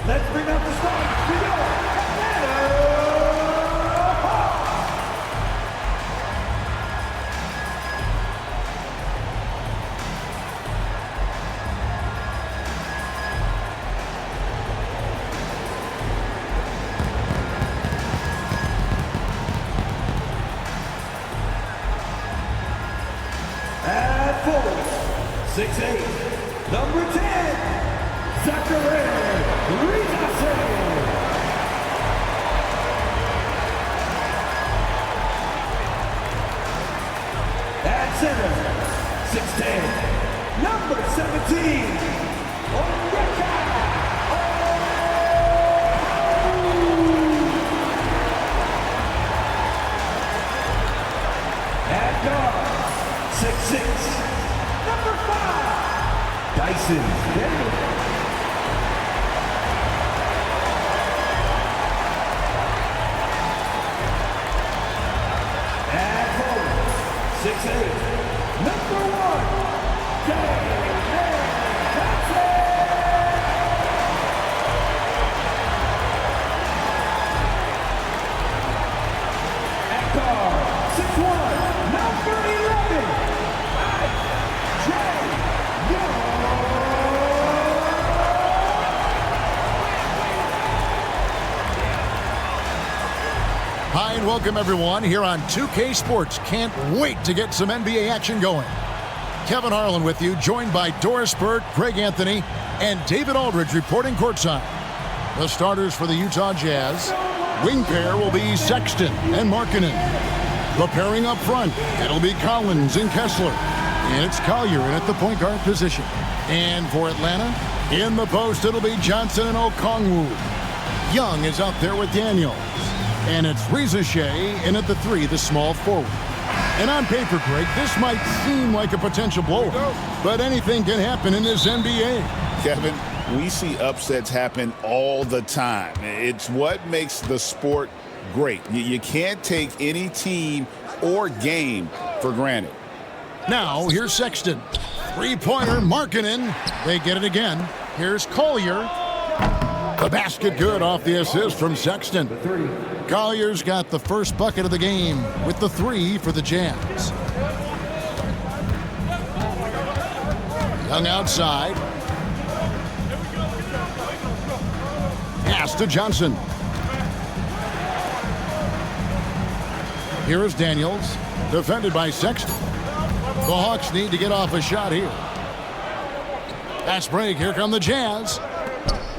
Let's bring out the stars. We go. At forward, 6'8", number 10, Zachary Rizase. At center, 6'10", number 17, Onyeka. At guard, 6'6", number 5, Dyson Gameday. At forward, 6'8", number 1, Gameday. At guard, 6'1", number 11, Hi and welcome everyone here on 2K Sports. Can't wait to get some NBA action going. Kevin Harlan with you, joined by Doris Burt, Greg Anthony, and David Aldridge reporting courtside. The starters for the Utah Jazz. Wing pair will be Sexton and Markkanen. The pairing up front, it'll be Collins and Kessler. And it's Collier in at the point guard position. And for Atlanta, in the post, it'll be Johnson and Okongwu. Young is out there with Daniels. And it's Rizase in at the 3, the small forward. And on paper, Greg, this might seem like a potential blowout, but anything can happen in this NBA. Kevin, we see upsets happen all the time. It's what makes the sport great. You can't take any team or game for granted. Now, here's Sexton. Three-pointer, Markkanen. They get it again. Here's Collier. The basket good off the assist from Sexton. Collier's got the first bucket of the game with the 3 for the Jazz. Young outside. Pass to Johnson. Here is Daniels, defended by Sexton. The Hawks need to get off a shot here. Fast break, here come the Jazz.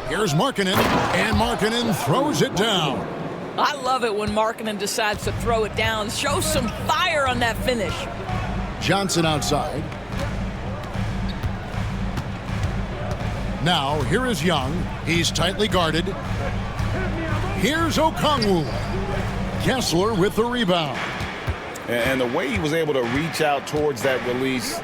Here's Markkanen, and Markkanen throws it down. I love it when Markkanen decides to throw it down. Show some fire on that finish. Johnson outside. Now, here is Young. He's tightly guarded. Here's Okongwu. Kessler with the rebound. And the way he was able to reach out towards that release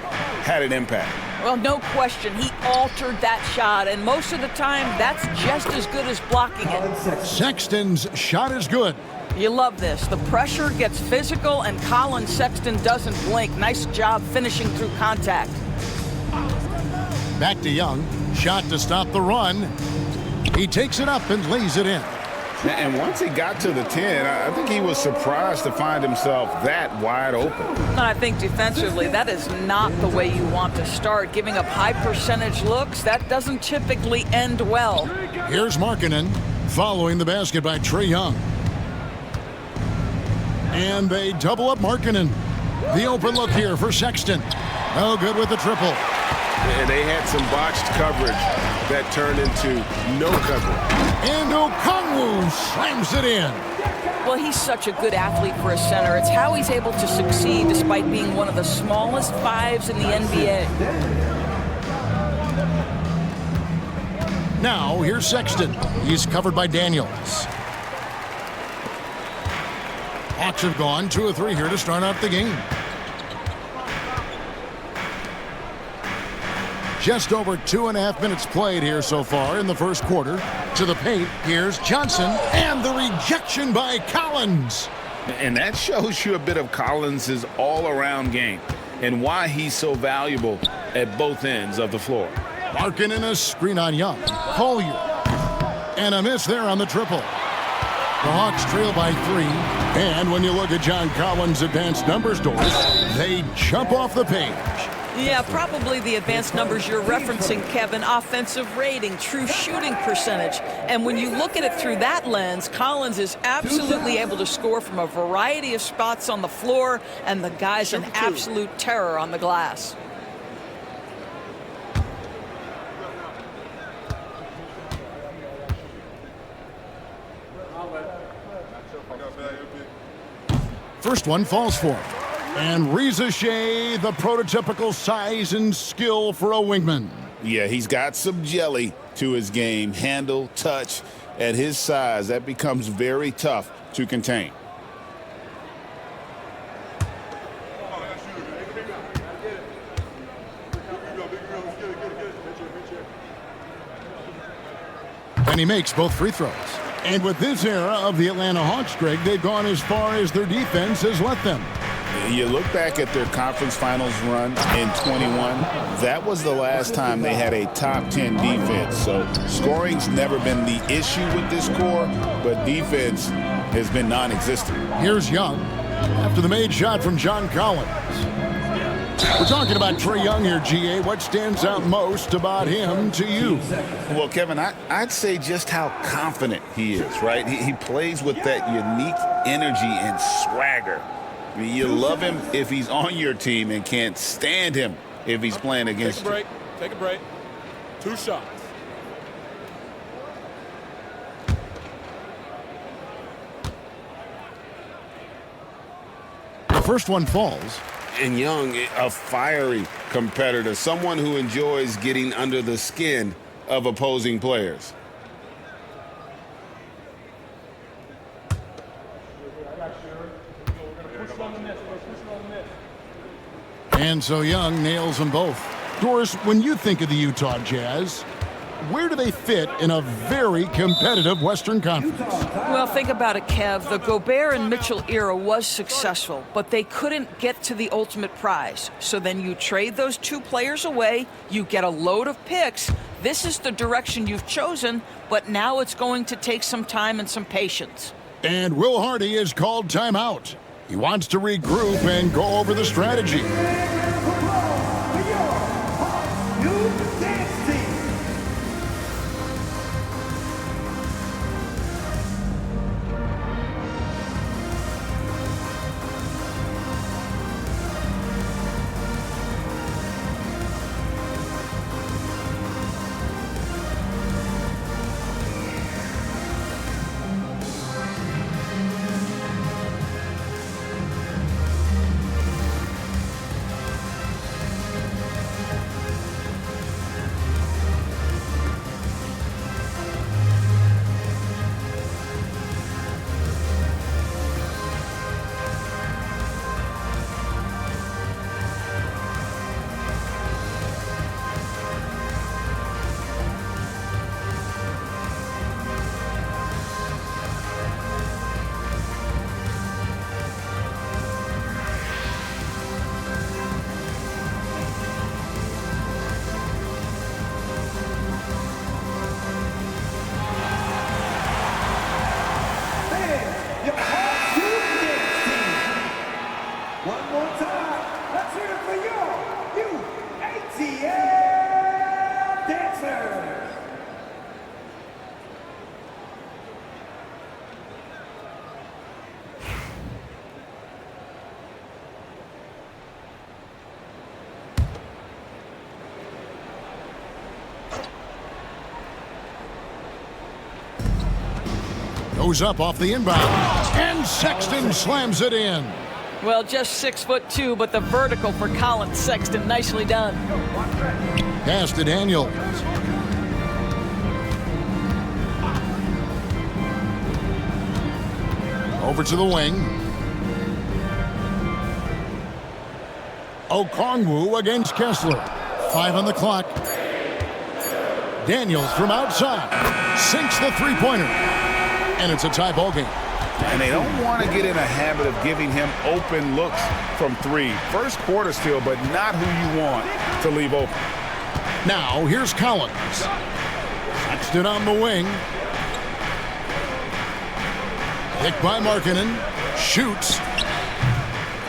had an impact. Well, no question. He altered that shot, and most of the time, that's just as good as blocking it. Sexton's shot is good. You love this. The pressure gets physical, and Colin Sexton doesn't blink. Nice job finishing through contact. Back to Young. Shot to stop the run. He takes it up and lays it in. And once he got to the 10, I think he was surprised to find himself that wide open. I think defensively, that is not the way you want to start. Giving up high percentage looks, that doesn't typically end well. Here's Markkanen, following the basket by Trae Young. And they double up Markkanen. The open look here for Sexton. No good with the triple. And they had some botched coverage that turned into no coverage. And Okongwu slams it in. Well, he's such a good athlete for a center. It's how he's able to succeed despite being one of the smallest 5s in the NBA. Now, here's Sexton. He's covered by Daniels. Hawks have gone 2 of 3 here to start out the game. Just over 2.5 minutes played here so far in the first quarter. To the paint, here's Johnson, and the rejection by Collins. And that shows you a bit of Collins' all-around game and why he's so valuable at both ends of the floor. Markkanen a screen on Young. Collier. And a miss there on the triple. The Hawks trail by 3. And when you look at John Collins' advanced numbers, Doris, they jump off the page. Yeah, probably the advanced numbers you're referencing, Kevin. Offensive rating, true shooting percentage. And when you look at it through that lens, Collins is absolutely able to score from a variety of spots on the floor, and the guy's an absolute terror on the glass. First one falls for him. And Reza Shea, the prototypical size and skill for a wingman. Yeah, he's got some jelly to his game. Handle, touch. At his size, that becomes very tough to contain. And he makes both free throws. And with this era of the Atlanta Hawks, Greg, they've gone as far as their defense has let them. You look back at their conference finals run in 21, that was the last time they had a top 10 defense. So scoring's never been the issue with this core, but defense has been non-existent. Here's Young after the made shot from John Collins. We're talking about Trae Young here, GA. What stands out most about him to you? Well, Kevin, I'd say just how confident he is, right? He plays with that unique energy and swagger. I mean, you love him if he's on your team and can't stand him if he's playing against you. Take a break. 2 shots. The first one falls. And Young, a fiery competitor, someone who enjoys getting under the skin of opposing players. And so Young nails them both. Doris, when you think of the Utah Jazz, where do they fit in a very competitive Western Conference? Well, think about it, Kev. The Gobert and Mitchell era was successful, but they couldn't get to the ultimate prize. So then you trade those 2 players away, you get a load of picks. This is the direction you've chosen, but now it's going to take some time and some patience. And Will Hardy is called timeout. He wants to regroup and go over the strategy. Goes up off the inbound, and Sexton slams it in. Well, just 6'2", but the vertical for Colin Sexton, nicely done. Pass to Daniels. Over to the wing. Okongwu against Kessler. 5 on the clock. Daniels from outside sinks the three-pointer. And it's a tie ball game. And they don't want to get in a habit of giving him open looks from 3. First quarter still, but not who you want to leave open. Now, here's Collins. Sexton on the wing. Picked by Markkanen. Shoots.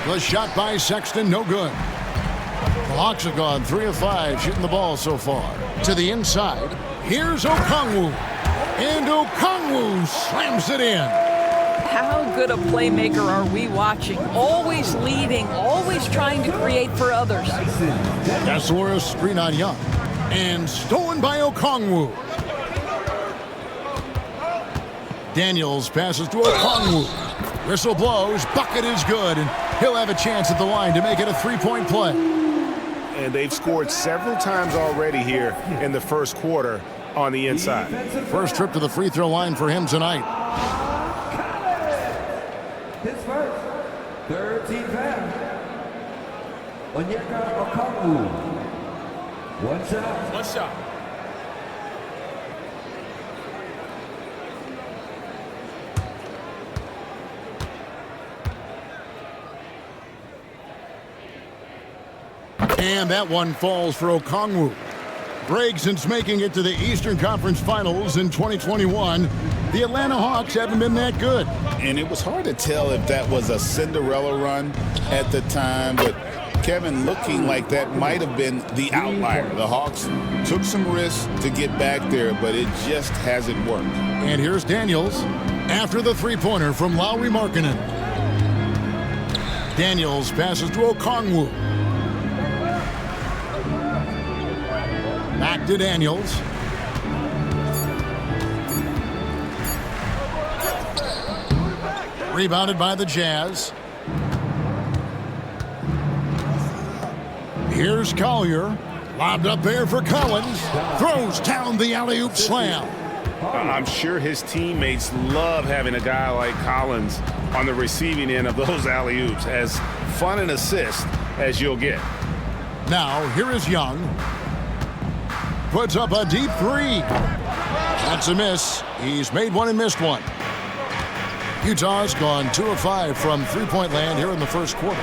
The shot by Sexton, no good. The Hawks have gone 3 of 5 shooting the ball so far. To the inside. Here's Okongwu. And Okongwu slams it in. How good a playmaker are we watching? Always leading, always trying to create for others. Kessler screen on Young. And stolen by Okongwu. Daniels passes to Okongwu. Whistle blows. Bucket is good. And he'll have a chance at the line to make it a 3-point play. And they've scored several times already here in the first quarter on the inside. First trip to the free throw line for him tonight. His first, 13 foul. Onyeka Okongwu. One shot. One shot. And that one falls for Okongwu. Greg, since making it to the Eastern Conference Finals in 2021, the Atlanta Hawks haven't been that good. And it was hard to tell if that was a Cinderella run at the time, but Kevin, looking like that might have been the outlier. The Hawks took some risks to get back there, but it just hasn't worked. And here's Daniels after the three-pointer from Lauri Markkanen. Daniels passes to Okongwu. Back to Daniels. Rebounded by the Jazz. Here's Collier. Lobbed up there for Collins. Throws down the alley-oop slam. I'm sure his teammates love having a guy like Collins on the receiving end of those alley-oops. As fun an assist as you'll get. Now, here is Young. Puts up a deep three. That's a miss. He's made one and missed one. Utah's gone 2 of 5 from three-point land here in the first quarter.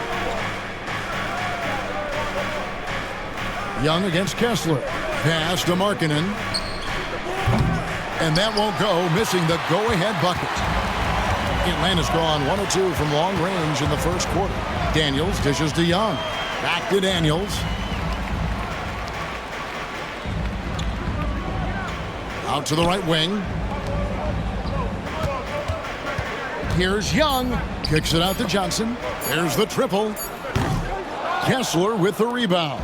Young against Kessler. Pass to Markkanen. And that won't go, missing the go-ahead bucket. Atlanta's gone 1 of 2 from long range in the first quarter. Daniels dishes to Young. Back to Daniels. Out to the right wing. Here's Young. Kicks it out to Johnson. There's the triple. Kessler with the rebound.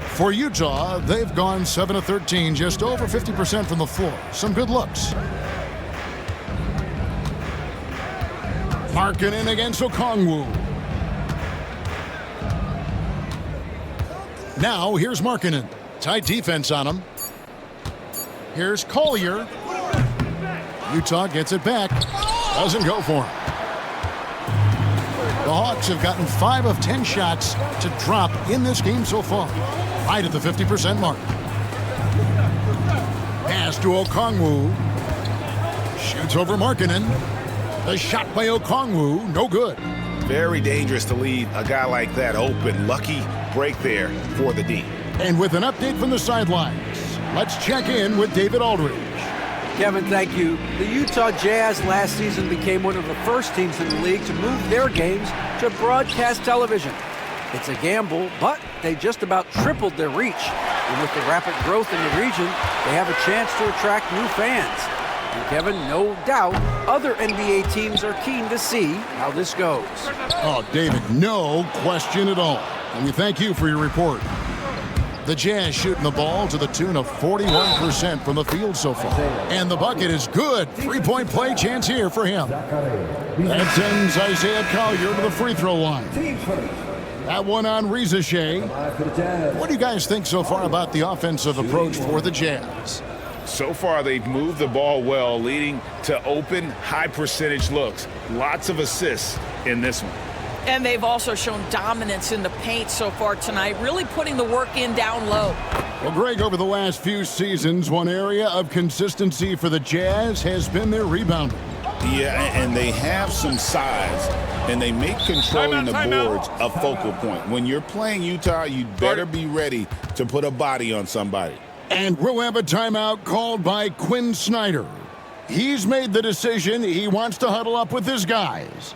For Utah, they've gone 7 of 13, just over 50% from the floor. Some good looks. Markkanen against Okongwu. Now, here's Markkanen. Tight defense on him. Here's Collier. Utah gets it back. Doesn't go for him. The Hawks have gotten 5 of 10 shots to drop in this game so far. Right at the 50% mark. Pass to Okongwu. Shoots over Markkanen. The shot by Okongwu, no good. Very dangerous to leave a guy like that open. Lucky break there for the D. And with an update from the sidelines, let's check in with David Aldridge. Kevin, thank you. The Utah Jazz last season became one of the first teams in the league to move their games to broadcast television. It's a gamble, but they just about tripled their reach. And with the rapid growth in the region, they have a chance to attract new fans. And Kevin, no doubt, other NBA teams are keen to see how this goes. Oh, David, no question at all. And we thank you for your report. The Jazz shooting the ball to the tune of 41% from the field so far. And the bucket is good. Three-point play chance here for him. That sends Isaiah Collier to the free throw line. That one on Rizachet. What do you guys think so far about the offensive approach for the Jazz? So far, they've moved the ball well, leading to open, high-percentage looks. Lots of assists in this one. And they've also shown dominance in the paint so far tonight, really putting the work in down low. Well, Greg, over the last few seasons, one area of consistency for the Jazz has been their rebounding. Yeah, and they have some size, and they make controlling the boards a focal point. When you're playing Utah, you'd better be ready to put a body on somebody. And we'll have a timeout called by Quinn Snyder. He's made the decision. He wants to huddle up with his guys.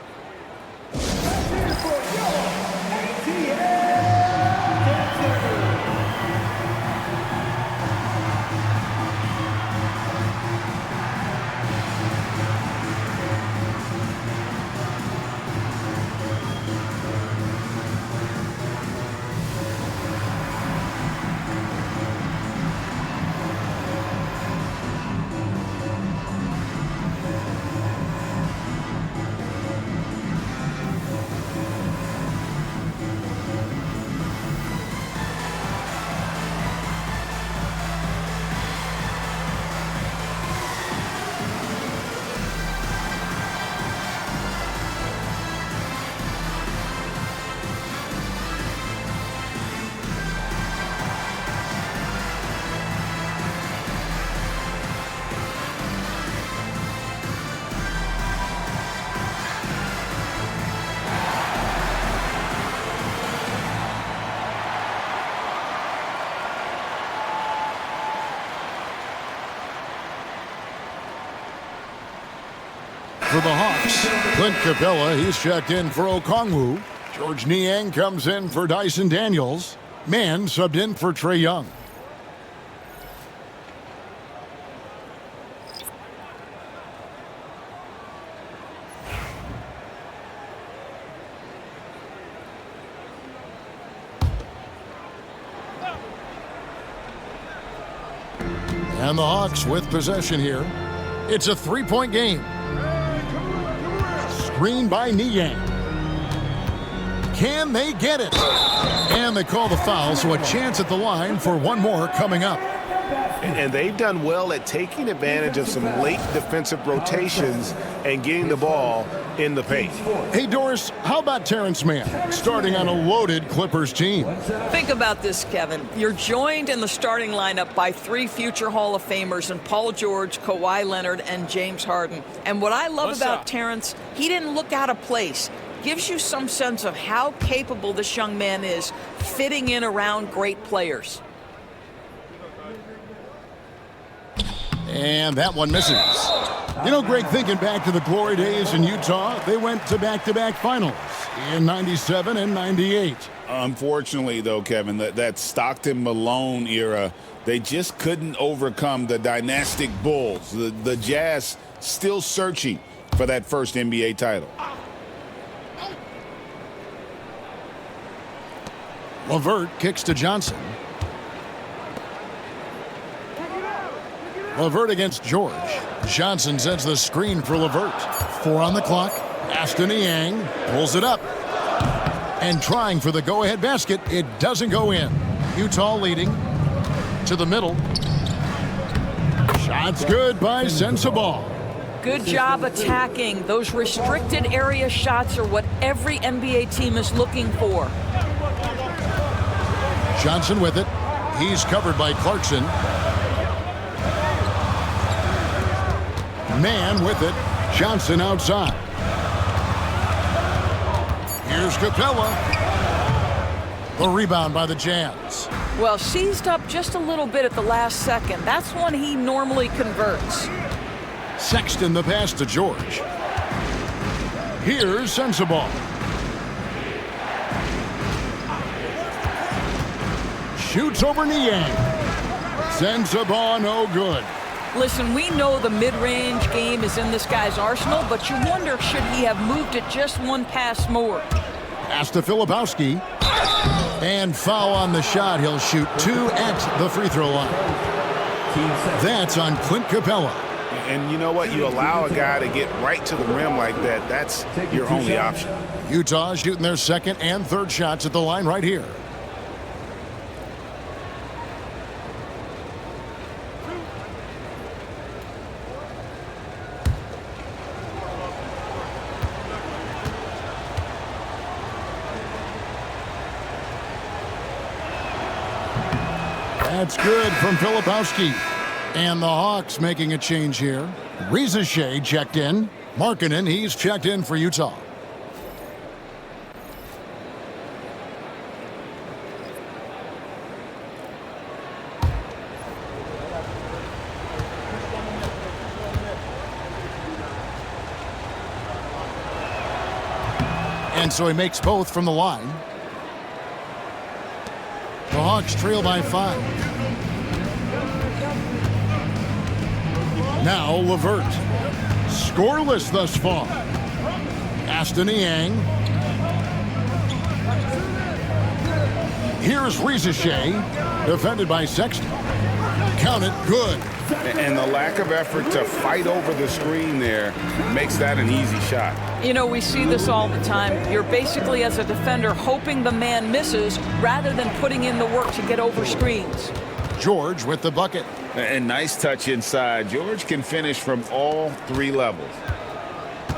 For the Hawks, Clint Capella, he's checked in for Okongwu. George Niang comes in for Dyson Daniels. Mann subbed in for Trae Young. And the Hawks with possession here. It's a three-point game. Screen by Niang. Can they get it? And they call the foul, so a chance at the line for one more coming up. And they've done well at taking advantage of some late defensive rotations and getting the ball in the paint. Hey, Doris, how about Terrence Mann starting on a loaded Clippers team? Think about this, Kevin. You're joined in the starting lineup by 3 future Hall of Famers in Paul George, Kawhi Leonard, and James Harden. And what I love about Terrence, he didn't look out of place. Gives you some sense of how capable this young man is fitting in around great players. And that one misses. You know, Greg, thinking back to the glory days in Utah, they went to back-to-back finals in 97 and 98. Unfortunately, though, Kevin, that Stockton-Malone era, they just couldn't overcome the dynastic Bulls. The Jazz still searching for that first NBA title. LeVert kicks to Johnson. LeVert against George. Johnson sends the screen for LeVert. 4 on the clock. Aston Niang pulls it up. And trying for the go-ahead basket, it doesn't go in. Utah leading to the middle. Shots good by Sensabaugh. Good job attacking. Those restricted area shots are what every NBA team is looking for. Johnson with it. He's covered by Clarkson. Mann with it. Johnson outside. Here's Capella. The rebound by the Jazz. Well, seized up just a little bit at the last second. That's when he normally converts. Sexton the pass to George. Here's Sensabaugh. Shoots over Niang. Sensabaugh no good. Listen, we know the mid-range game is in this guy's arsenal, but you wonder, should he have moved it just one pass more? Pass to Filipowski. And foul on the shot. He'll shoot 2 at the free throw line. That's on Clint Capella. And you know what? You allow a guy to get right to the rim like that. That's your only option. Utah shooting their second and third shots at the line right here. That's good from Filipowski. And the Hawks making a change here. Reza Shea checked in. Markkanen, he's checked in for Utah. And so he makes both from the line. The Hawks trail by 5. Now LeVert. Scoreless thus far. Aston Yang. Here's Rizachet, defended by Sexton. Count it, good. And the lack of effort to fight over the screen there makes that an easy shot. You know, we see this all the time. You're basically, as a defender, hoping the man misses rather than putting in the work to get over screens. George with the bucket. And nice touch inside. George can finish from all 3 levels.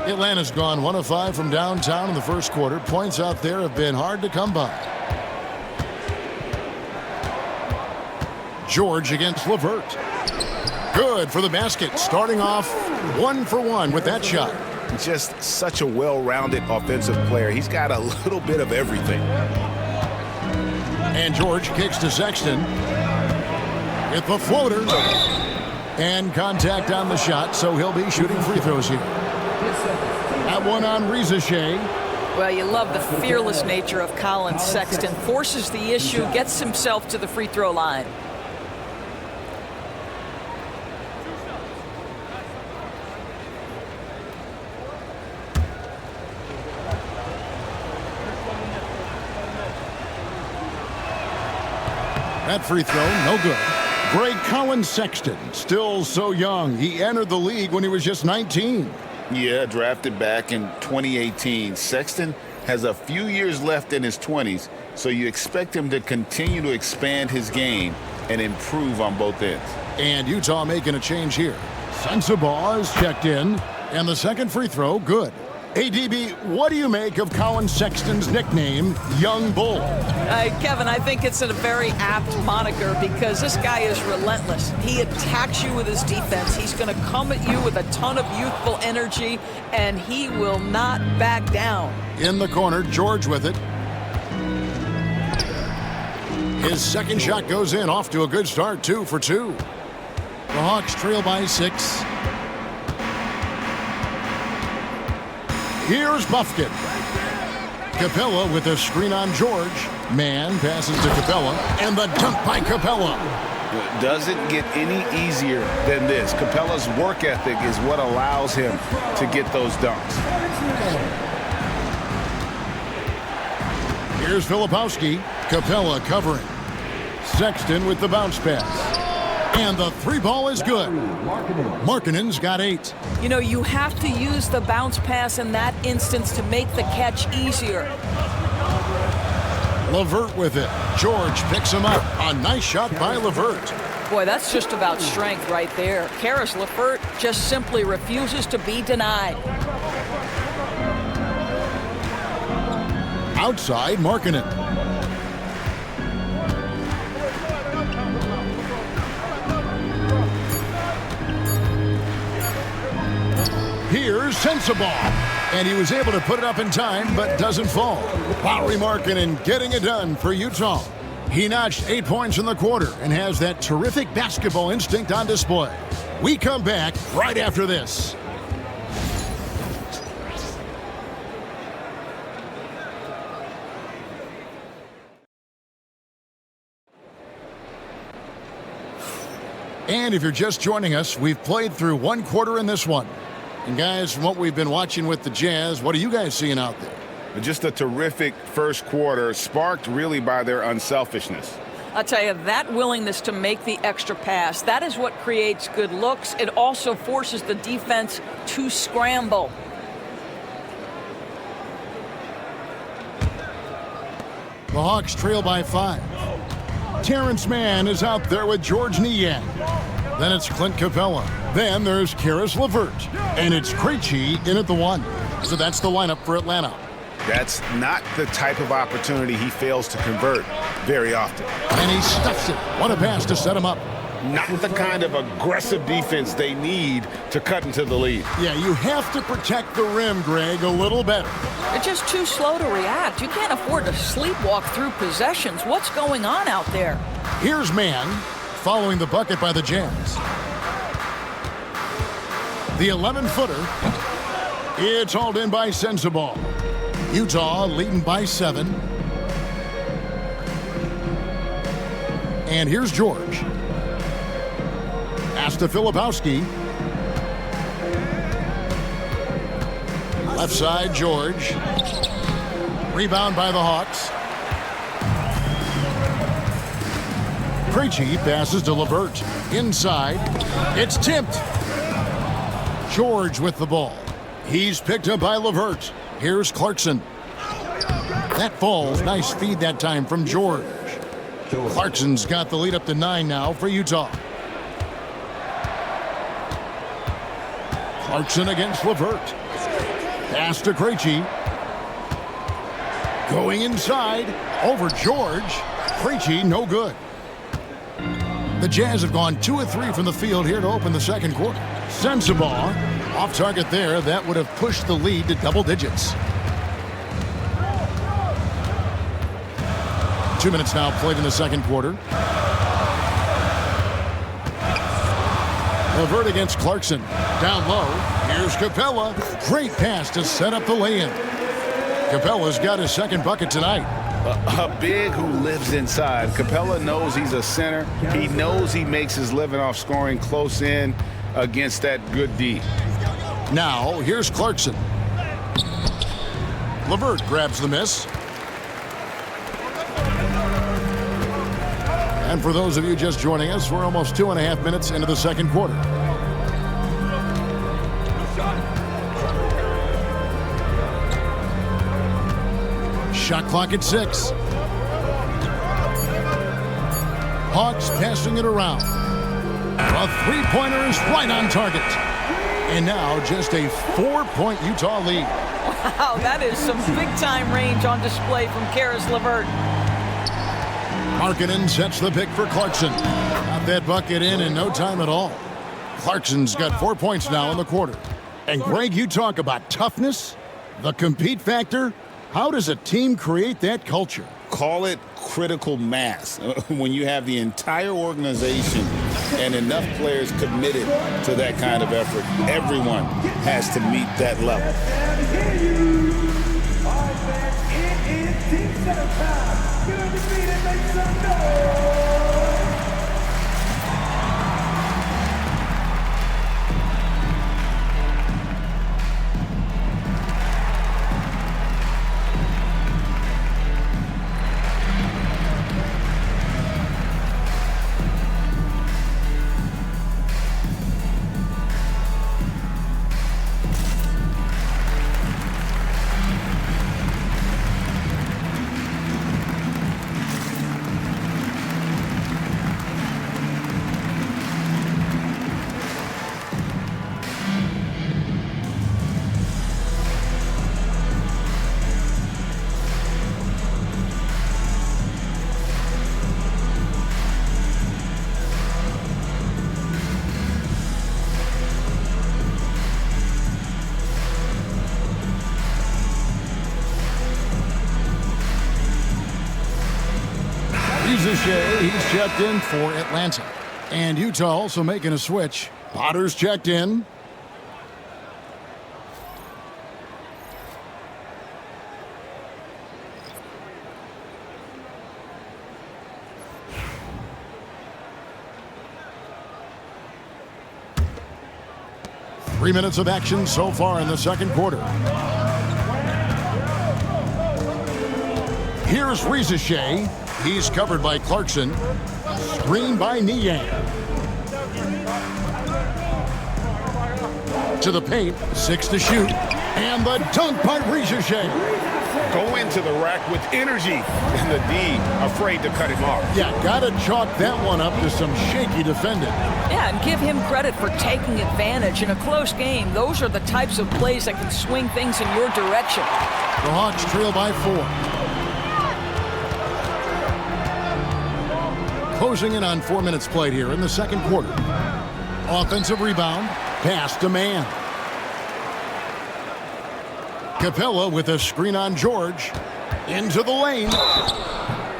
Atlanta's gone 1 of 5 from downtown in the first quarter. Points out there have been hard to come by. George against LeVert. Good for the basket. Starting off 1 for 1 with that shot. Just such a well-rounded offensive player. He's got a little bit of everything. And George kicks to Sexton. With the floater. And contact on the shot, so he'll be shooting free throws here. That one on Rizachet. Well, you love the fearless nature of Colin Sexton. Forces the issue, gets himself to the free throw line. That free throw, no good. Great Colin Sexton, still so young. He entered the league when he was just 19. Yeah, drafted back in 2018. Sexton has a few years left in his 20s, so you expect him to continue to expand his game and improve on both ends. And Utah making a change here. Sensabaugh is checked in, and the second free throw, good. ADB, what do you make of Colin Sexton's nickname, Young Bull? Kevin, I think it's a very apt moniker because this guy is relentless. He attacks you with his defense. He's going to come at you with a ton of youthful energy, and he will not back down. In the corner, George with it. His second shot goes in, off to a good start, 2 for 2. The Hawks trail by 6. Here's Buffkin. Capella with a screen on George. Man passes to Capella, and the dunk by Capella. Doesn't get any easier than this. Capella's work ethic is what allows him to get those dunks. Here's Filipowski. Capella covering. Sexton with the bounce pass. And the 3-ball is good. Markkanen's got 8. You know, you have to use the bounce pass in that instance to make the catch easier. LeVert with it. George picks him up. A nice shot by LeVert. Boy, that's just about strength right there. Caris LeVert just simply refuses to be denied. Outside, Markkanen. Here's Sensabaugh. And he was able to put it up in time, but doesn't fall. Lauri Markkanen getting it done for Utah. He notched 8 points in the quarter and has that terrific basketball instinct on display. We come back right after this. And if you're just joining us, we've played through 1 quarter in this one. And guys, from what we've been watching with the Jazz, what are you guys seeing out there? Just a terrific first quarter, sparked really by their unselfishness. I'll tell you, that willingness to make the extra pass, that is what creates good looks. It also forces the defense to scramble. The Hawks trail by 5. Terrence Mann is out there with George Niang. Then it's Clint Capella. Then there's Caris LeVert. And it's Krejci in at the 1. So that's the lineup for Atlanta. That's not the type of opportunity he fails to convert very often. And he stuffs it. What a pass to set him up. Not the kind of aggressive defense they need to cut into the lead. Yeah, you have to protect the rim, Greg, a little better. They're just too slow to react. You can't afford to sleepwalk through possessions. What's going on out there? Here's Mann following the bucket by the Jazz. The 11-footer. It's hauled in by Sensabaugh. Utah leading by 7. And here's George. Pass to Filipowski. Left side, George. Rebound by the Hawks. Krejci passes to LeVert. Inside. It's tipped. George with the ball. He's picked up by LeVert. Here's Clarkson. That falls. Nice feed that time from George. Clarkson's got the lead up to 9 now for Utah. Clarkson against LeVert. Pass to Krejci. Going inside. Over George. Krejci, no good. The Jazz have gone 2 of 3 from the field here to open the second quarter. Sensabaugh off target there. That would have pushed the lead to double digits. 2 minutes now played in the second quarter. LeVert against Clarkson. Down low. Here's Capella. Great pass to set up the lay-in. Capella's got his second bucket tonight. A big who lives inside. Capella knows he's a center. He knows he makes his living off scoring close in against that good D. Now, here's Clarkson. LeVert grabs the miss. And for those of you just joining us, we're almost 2.5 minutes into the second quarter. Shot clock at 6. Hawks passing it around. A three-pointer is right on target. And now just a 4-point Utah lead. Wow, that is some big-time range on display from Karis LeVert. Markkanen sets the pick for Clarkson. Got that bucket in no time at all. Clarkson's got 4 points now in the quarter. And Greg, you talk about toughness, the compete factor. How does a team create that culture? Call it critical mass. When you have the entire organization and enough players committed to that kind of effort, everyone has to meet that level. He's checked in for Atlanta. And Utah also making a switch. Potter's checked in. Three minutes of action so far in the second quarter. Here's Rizachet. He's covered by Clarkson. Screen by Niang. To the paint. 6 to shoot. And the dunk by Rizachet. Go into the rack with energy. And the D afraid to cut him off. Yeah, gotta chalk that one up to some shaky defending. Yeah, and give him credit for taking advantage in a close game. Those are the types of plays that can swing things in your direction. The Hawks trail by 4. Closing in on 4 minutes played here in the second quarter. Offensive rebound. Pass to Mann. Capella with a screen on George. Into the lane.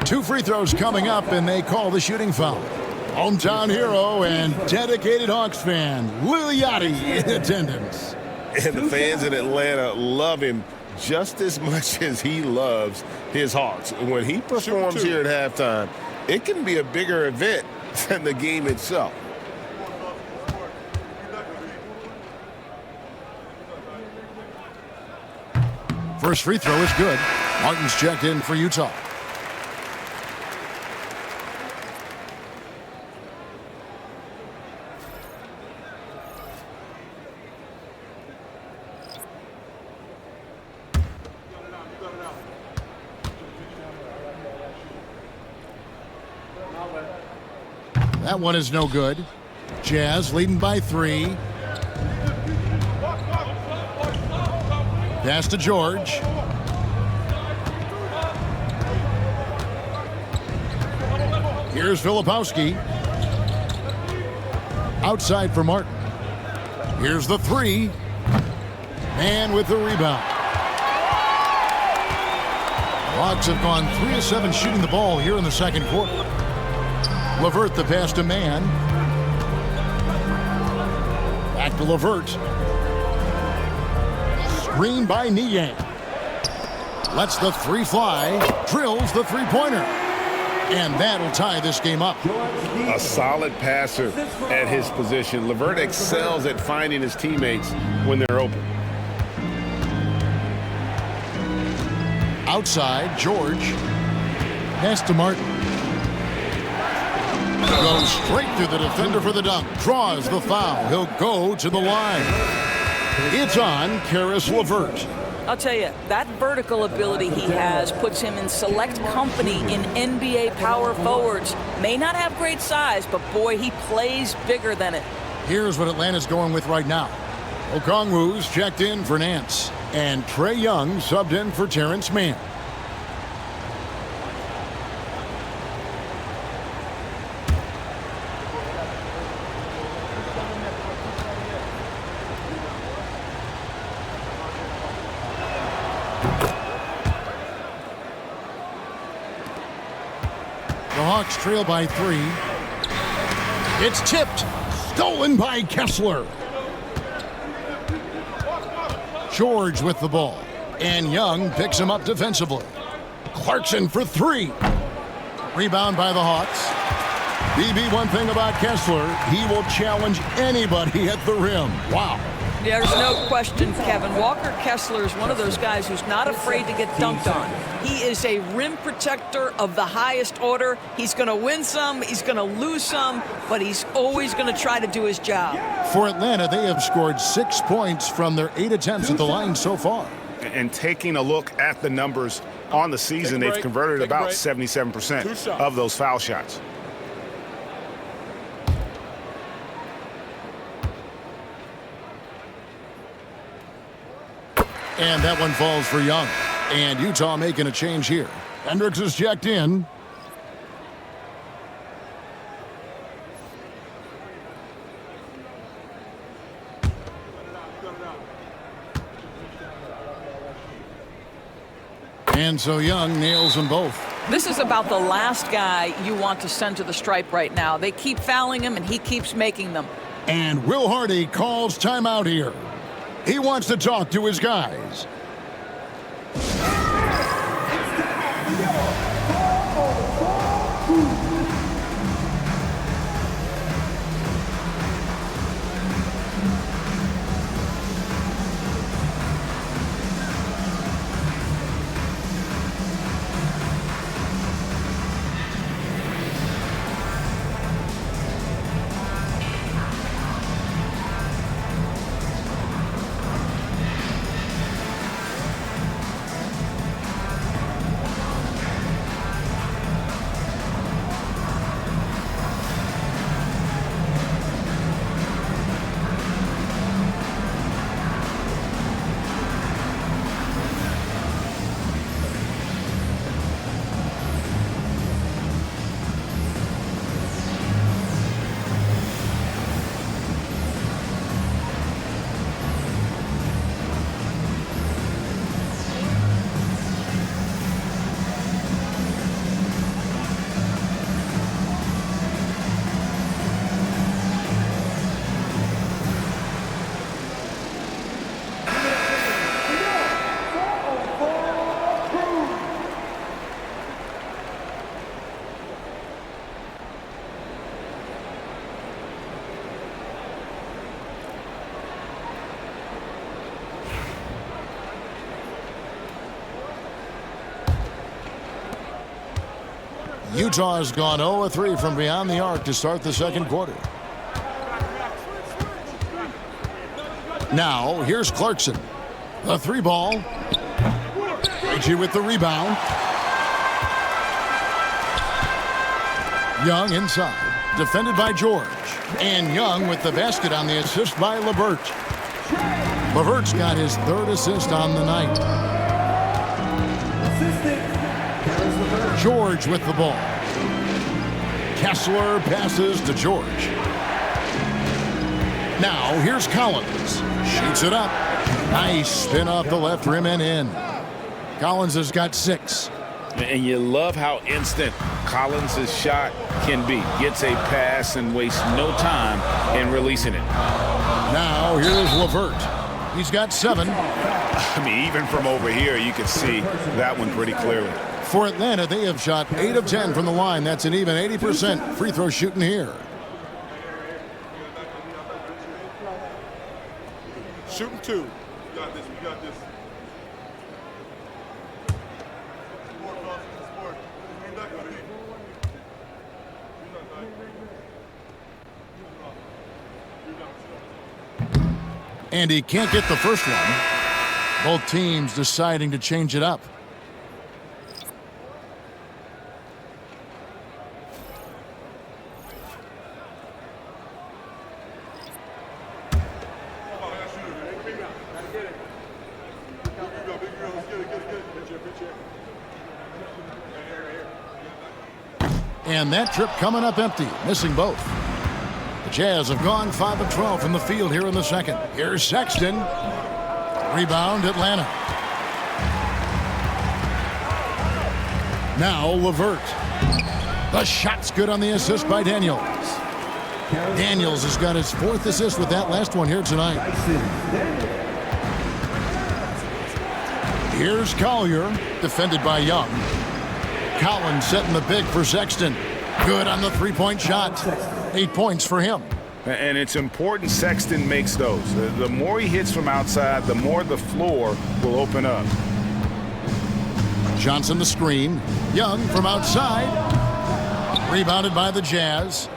2 free throws coming up, and they call the shooting foul. Hometown hero and dedicated Hawks fan, Lil Yachty in attendance. And the fans in Atlanta love him just as much as he loves his Hawks. When he performs here at halftime, it can be a bigger event than the game itself. First free throw is good. Martin's checked in for Utah. That one is no good. Jazz leading by 3. Pass to George. Here's Filipowski. Outside for Martin. Here's the 3. And with the rebound. Hawks have gone 3 of 7 shooting the ball here in the second quarter. LeVert the pass to Mann. Back to LeVert. Screen by Niang. Lets the 3 fly. Drills the three-pointer. And that'll tie this game up. A solid passer at his position. LeVert excels at finding his teammates when they're open. Outside, George. Pass to Martin. Goes straight through the defender for the dunk. Draws the foul. He'll go to the line. It's on Karis LeVert. I'll tell you, that vertical ability he has puts him in select company in NBA power forwards. May not have great size, but boy, he plays bigger than it. Here's what Atlanta's going with right now. Okongwu's checked in for Nance. And Trae Young subbed in for Terrence Mann. The Hawks trail by 3. It's tipped. Stolen by Kessler. George with the ball. And Young picks him up defensively. Clarkson for 3. Rebound by the Hawks. BB, one thing about Kessler, he will challenge anybody at the rim. Wow. There's no question, Kevin. Walker Kessler is one of those guys who's not afraid to get dunked on. He is a rim protector of the highest order. He's going to win some, he's going to lose some, but he's always going to try to do his job. For Atlanta, they have scored 6 points from their 8 attempts at the line so far. And taking a look at the numbers on the season, they've converted about 77% of those foul shots. And that one falls for Young. And Utah making a change here. Hendricks is checked in. And so Young nails them both. This is about the last guy you want to send to the stripe right now. They keep fouling him, and he keeps making them. And Will Hardy calls timeout here. He wants to talk to his guys. Utah has gone 0-3 from beyond the arc to start the second quarter. Now, here's Clarkson. The three ball. Reggie with the rebound. Young inside. Defended by George. And Young with the basket on the assist by LeVert. LeVert's got his third assist on the night. George with the ball. Kessler passes to George. Now here's Collins. Shoots it up. Nice spin off the left rim and in. Collins has got 6. And you love how instant Collins' shot can be. Gets a pass and wastes no time in releasing it. Now here's LeVert. He's got 7. I mean, even from over here, you can see that one pretty clearly. For Atlanta, they have shot 8 of 10 from the line. That's an even 80% free throw shooting here. Shooting 2. We got this. We got this. And he can't get the first one. Both teams deciding to change it up. And that trip coming up empty, missing both. The Jazz have gone 5 of 12 from the field here in the second. Here's Sexton. Rebound, Atlanta. Now LeVert. The shot's good on the assist by Daniels. Daniels has got his 4th assist with that last one here tonight. Here's Collier, defended by Young. Collins setting the big for Sexton. Good on the three-point shot. 8 points for him. And it's important Sexton makes those. The more he hits from outside, the more the floor will open up. Johnson the screen. Young from outside. Rebounded by the Jazz.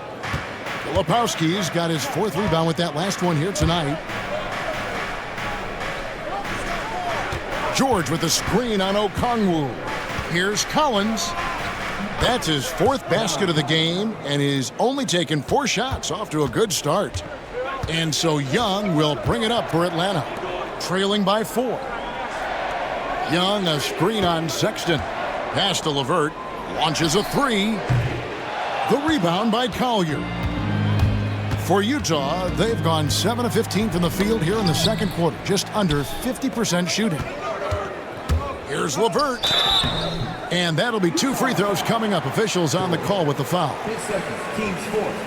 Filipowski's got his 4th rebound with that last one here tonight. George with the screen on Okongwu. Here's Collins. That's his 4th basket of the game, and he's only taken 4 shots, off to a good start. And so Young will bring it up for Atlanta, trailing by 4. Young, a screen on Sexton. Pass to LeVert. Launches a 3. The rebound by Collier. For Utah, they've gone 7 of 15 from the field here in the second quarter, just under 50% shooting. Here's LeVert. And that'll be 2 free throws coming up. Officials on the call with the foul.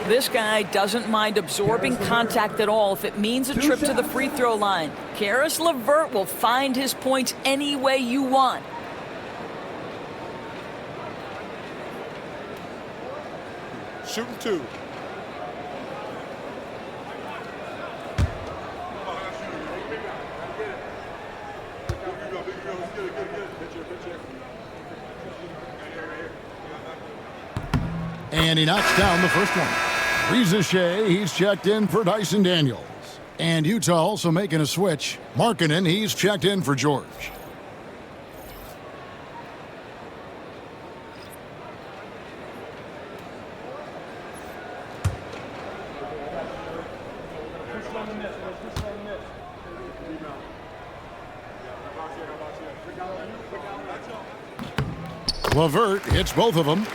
This guy doesn't mind absorbing contact at all if it means a trip to the free throw line. Caris LeVert will find his points any way you want. Shooting 2. And he knocks down the first one. Reza Shea, he's checked in for Dyson Daniels. And Utah also making a switch. Markkanen, he's checked in for George. LeVert hits both of them.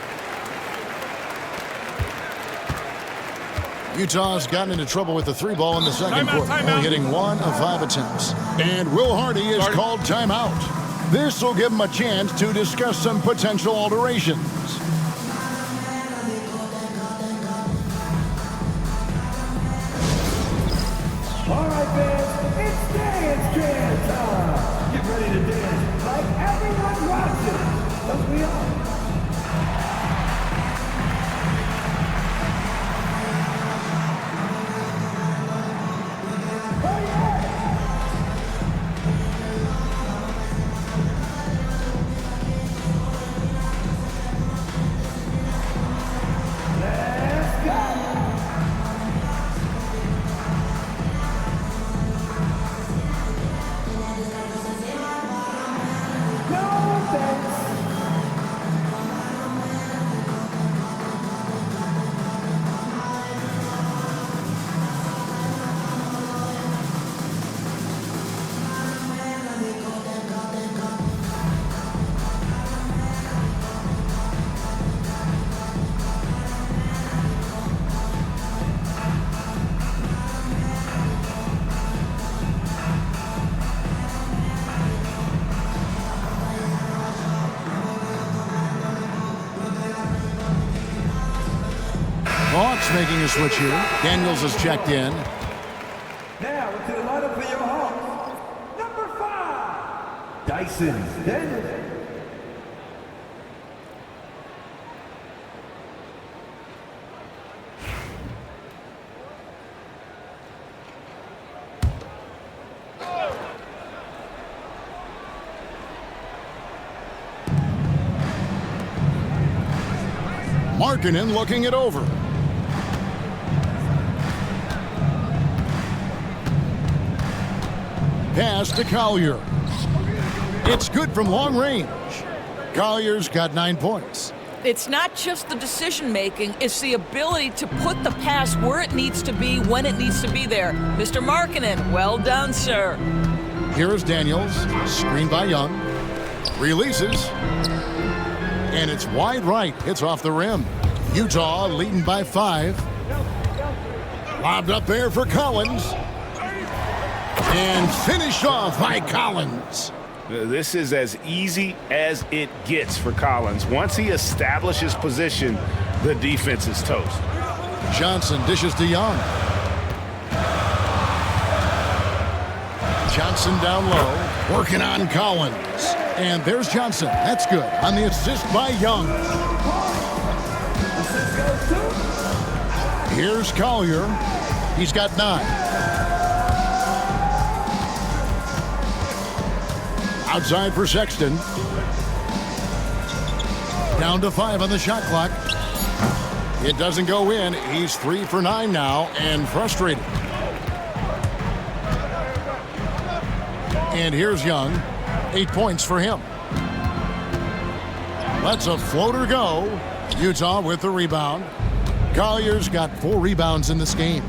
Utah's gotten into trouble with the 3 ball in the second quarter, only hitting 1 of 5 attempts. And Will Hardy is called timeout. This will give him a chance to discuss some potential alterations. All right, fans, it's dance jam time. Get ready to dance like everyone watching, because we are. Hawks making a switch here. Daniels is checked in. Now into the lineup for your Hawks. Number 5, Dyson Daniels. Markkanen looking it over. Pass to Collier. It's good from long range. Collier's got 9 points. It's not just the decision-making, it's the ability to put the pass where it needs to be, when it needs to be there. Mr. Markkanen, well done, sir. Here's Daniels, screened by Young. Releases. And it's wide right. It's off the rim. Utah leading by 5. Lobbed up there for Collins. And finished off by Collins. This is as easy as it gets for Collins. Once he establishes position, the defense is toast. Johnson dishes to Young. Johnson down low, working on Collins. And there's Johnson. That's good on the assist by Young. Here's Collier. He's got 9. Outside for Sexton. Down to 5 on the shot clock. It doesn't go in. He's 3 for 9 now and frustrated. And here's Young. 8 points for him. Lets a floater go. Utah with the rebound. Collier's got 4 rebounds in this game.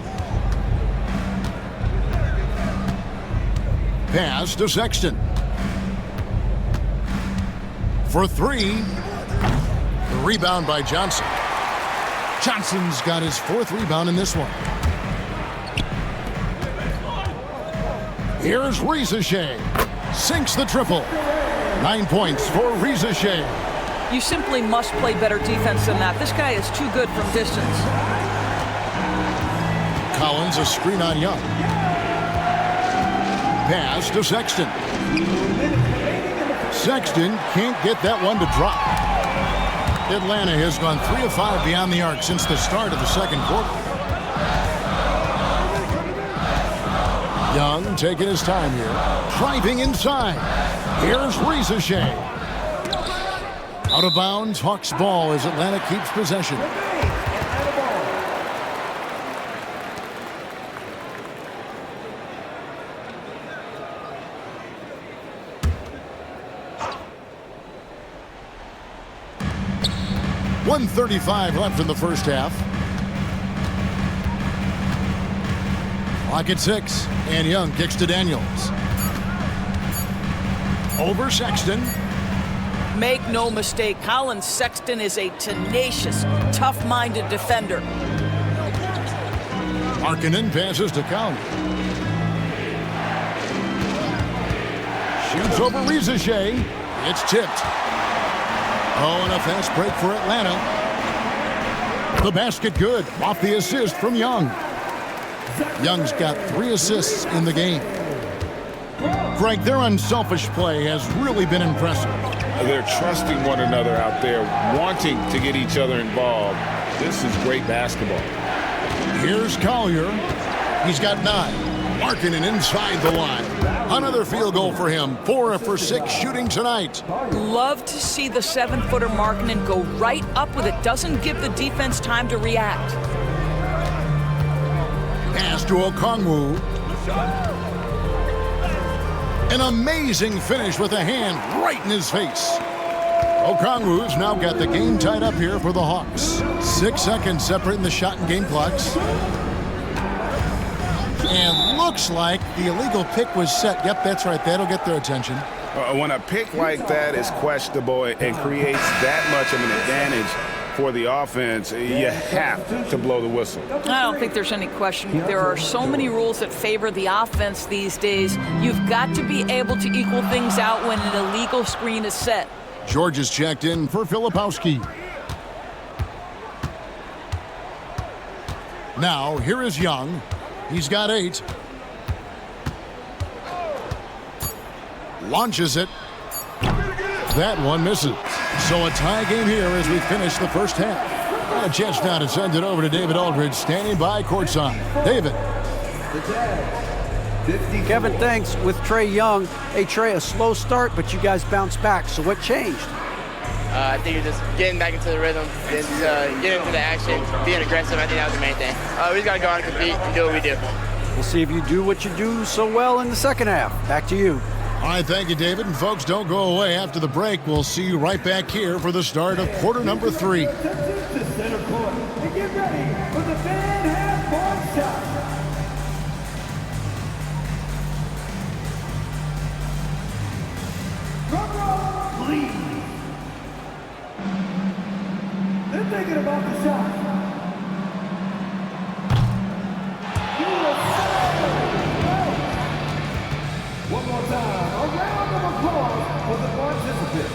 Pass to Sexton. For 3. The rebound by Johnson. Johnson's got his 4th rebound in this one. Here's Rizachet. Sinks the triple. 9 points for Rizachet. You simply must play better defense than that. This guy is too good from distance. Collins a screen on Young. Pass to Sexton. Sexton can't get that one to drop. Atlanta has gone 3 of 5 beyond the arc since the start of the second quarter. Young taking his time here. Driving inside. Here's Rizachet. Out of bounds, Hawks ball as Atlanta keeps possession. .135 left in the first half. Clock at 6, and Young kicks to Daniels. Over Sexton. Make no mistake, Colin Sexton is a tenacious, tough-minded defender. Markkanen passes to Collier. Shoots over Rizachet. It's tipped. Oh, and a fast break for Atlanta. The basket good. Off the assist from Young. Young's got 3 assists in the game. Greg, their unselfish play has really been impressive. They're trusting one another out there, wanting to get each other involved. This is great basketball. Here's Collier. He's got 9. Markkanen inside the line. Another field goal for him. 4 for 6 shooting tonight. Love to see the 7-footer Markkanen go right up with it. Doesn't give the defense time to react. Pass to Okongwu. An amazing finish with a hand right in his face. Okongwu's now got the game tied up here for the Hawks. 6 seconds separating the shot and game clocks. And looks like the illegal pick was set. Yep, that's right. That'll get their attention. When a pick like that is questionable and creates that much of an advantage for the offense, you have to blow the whistle. I don't think there's any question. There are so many rules that favor the offense these days. You've got to be able to equal things out when an illegal screen is set. George is checked in for Filipowski. Now, here is Young. He's got 8. Launches it. That one misses. So a tie game here as we finish the first half. A chance now to send it over to David Aldridge, standing by courtside. David. Kevin, thanks. With Trey Young. Hey, Trey, a slow start, but you guys bounced back. So what changed? I think you're just getting back into the rhythm, just getting into the action, being aggressive. I think that was the main thing. We just got to go out and compete and do what we do. We'll see if you do what you do so well in the second half. Back to you. All right, thank you, David. And folks, don't go away. After the break, we'll see you right back here for the start of quarter number 3. To center court and get ready for the fan half-court shot. Drum roll, please. They're thinking about the shot. One more time, a round of applause for the participants.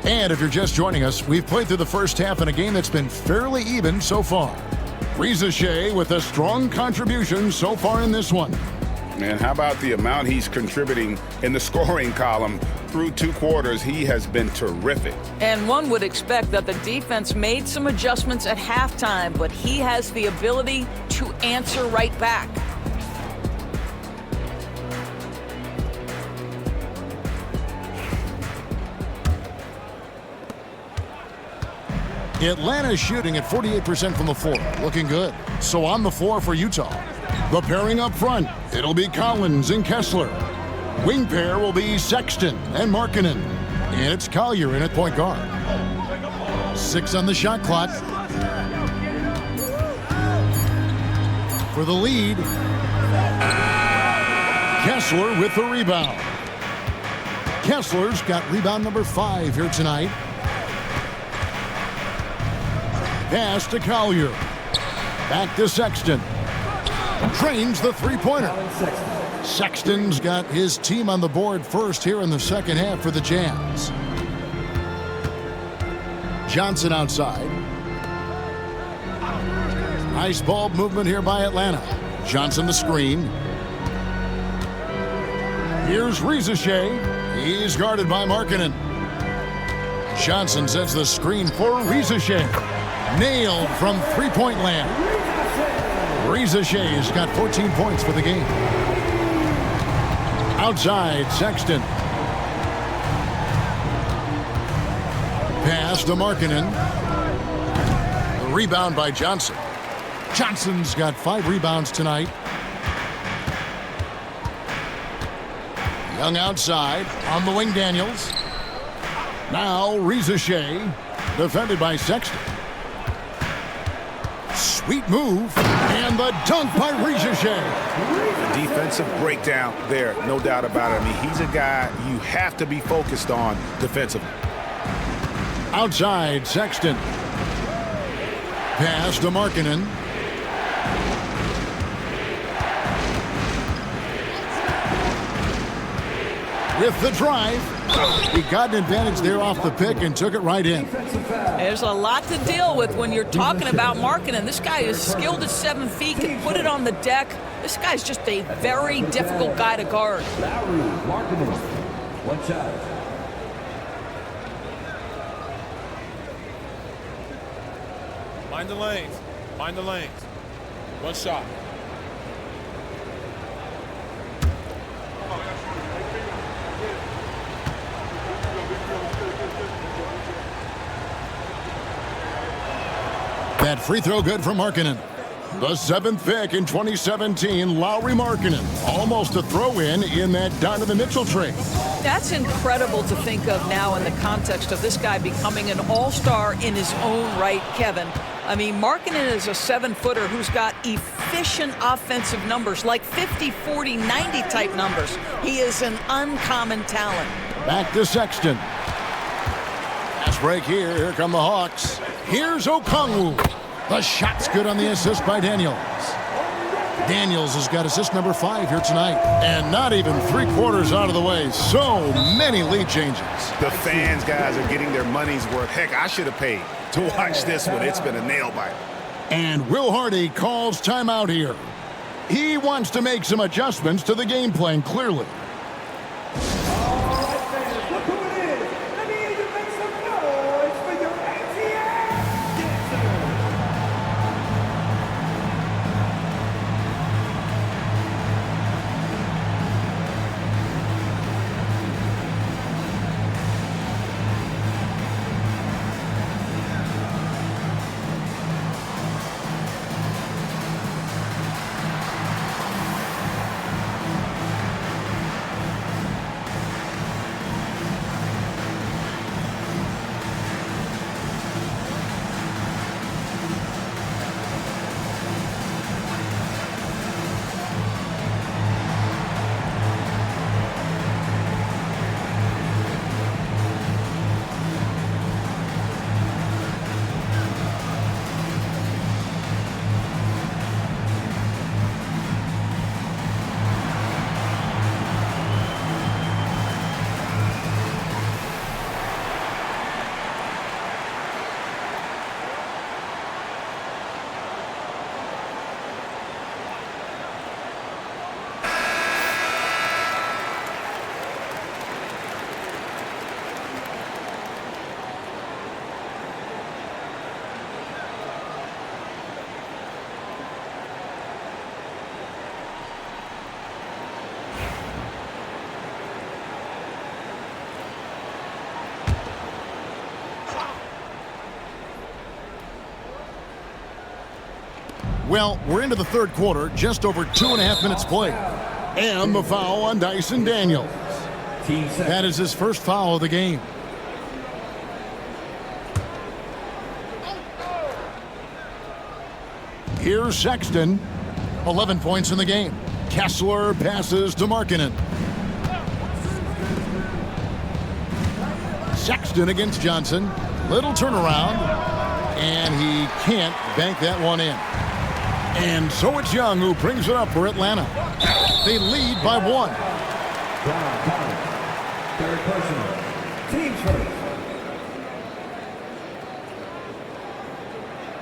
And if you're just joining us, we've played through the first half in a game that's been fairly even so far. Riza Shea with a strong contribution so far in this one. Man, how about the amount he's contributing in the scoring column? Through 2 quarters, he has been terrific. And one would expect that the defense made some adjustments at halftime, but he has the ability to answer right back. Atlanta's shooting at 48% from the floor. Looking good. So on the floor for Utah. The pairing up front, it'll be Collins and Kessler. Wing pair will be Sexton and Markkanen. And it's Collier in at point guard. 6 on the shot clock. For the lead, Kessler with the rebound. Kessler's got rebound number 5 here tonight. Pass to Collier. Back to Sexton. Trains the three-pointer. Sexton's got his team on the board first here in the second half for the Jazz. Johnson outside. Nice ball movement here by Atlanta. Johnson the screen. Here's Riza Shea. He's guarded by Markkanen. Johnson sets the screen for Riza Shea. Nailed from three-point land. Riza Shea's got 14 points for the game. Outside, Sexton. Pass to Markkanen. The rebound by Johnson. Johnson's got 5 rebounds tonight. Young outside. On the wing, Daniels. Now, Riza Shea. Defended by Sexton. Sweet move, and the dunk by Riza Shea. A defensive breakdown there, no doubt about it. I mean, he's a guy you have to be focused on defensively. Outside, Sexton. Pass to Markkanen. With the drive. He got an advantage there off the pick and took it right in. There's a lot to deal with when you're talking about Markkanen. This guy is skilled at 7 feet, can put it on the deck. This guy's just a very difficult guy to guard. Lowry, Markkanen, 1 shot. Mind the lanes. Mind the lanes. 1 shot. That free throw good for Markkanen. The 7th pick in 2017, Lauri Markkanen. Almost a throw-in that Donovan Mitchell trade. That's incredible to think of now in the context of this guy becoming an all-star in his own right, Kevin. I mean, Markkanen is a 7-footer who's got efficient offensive numbers, like 50, 40, 90 type numbers. He is an uncommon talent. Back to Sexton. Fast break here. Here come the Hawks. Here's Okongwu. The shot's good on the assist by Daniels. Daniels has got assist number 5 here tonight. And not even 3/4 out of the way. So many lead changes. The fans, guys, are getting their money's worth. Heck, I should have paid to watch this one. It's been a nail-biter. And Will Hardy calls timeout here. He wants to make some adjustments to the game plan, clearly. Well, we're into the third quarter, just over 2.5 minutes played. And the foul on Dyson Daniels. That is his first foul of the game. Here's Sexton. 11 points in the game. Kessler passes to Markkanen. Sexton against Johnson. Little turnaround. And he can't bank that one in. And so it's Young who brings it up for Atlanta. They lead by 1. Third personal. Teams first.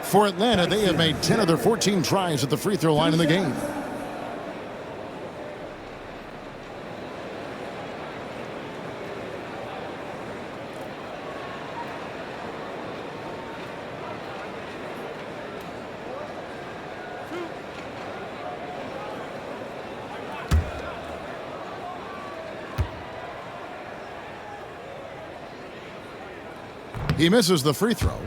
For Atlanta, they have made 10 of their 14 tries at the free throw line in the game. He misses the free throw.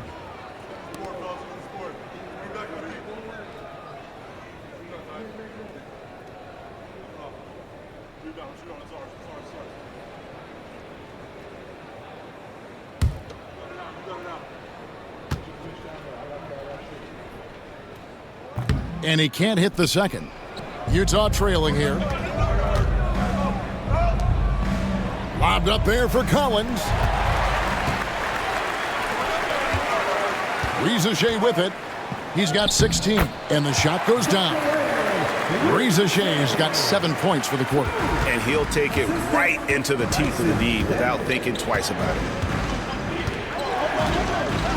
And he can't hit the second. Utah trailing here. Lobbed up there for Collins. Rizachet with it. He's got 16, and the shot goes down. Rizachet's got 7 points for the quarter. And he'll take it right into the teeth of the knee without thinking twice about it.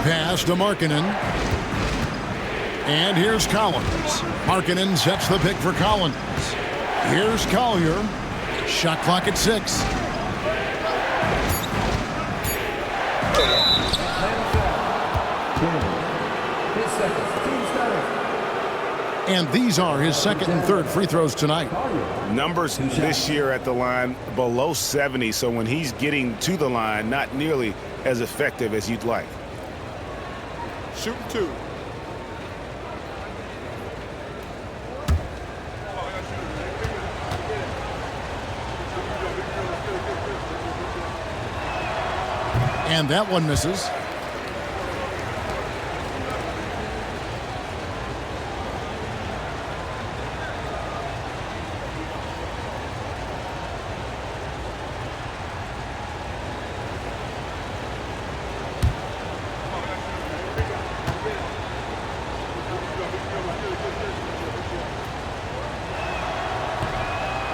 Pass to Markkanen. And here's Collins. Markkanen sets the pick for Collins. Here's Collier. Shot clock at 6. And these are his second and third free throws tonight. Numbers this year at the line below 70, so when he's getting to the line, not nearly as effective as you'd like. Shooting 2. And that one misses.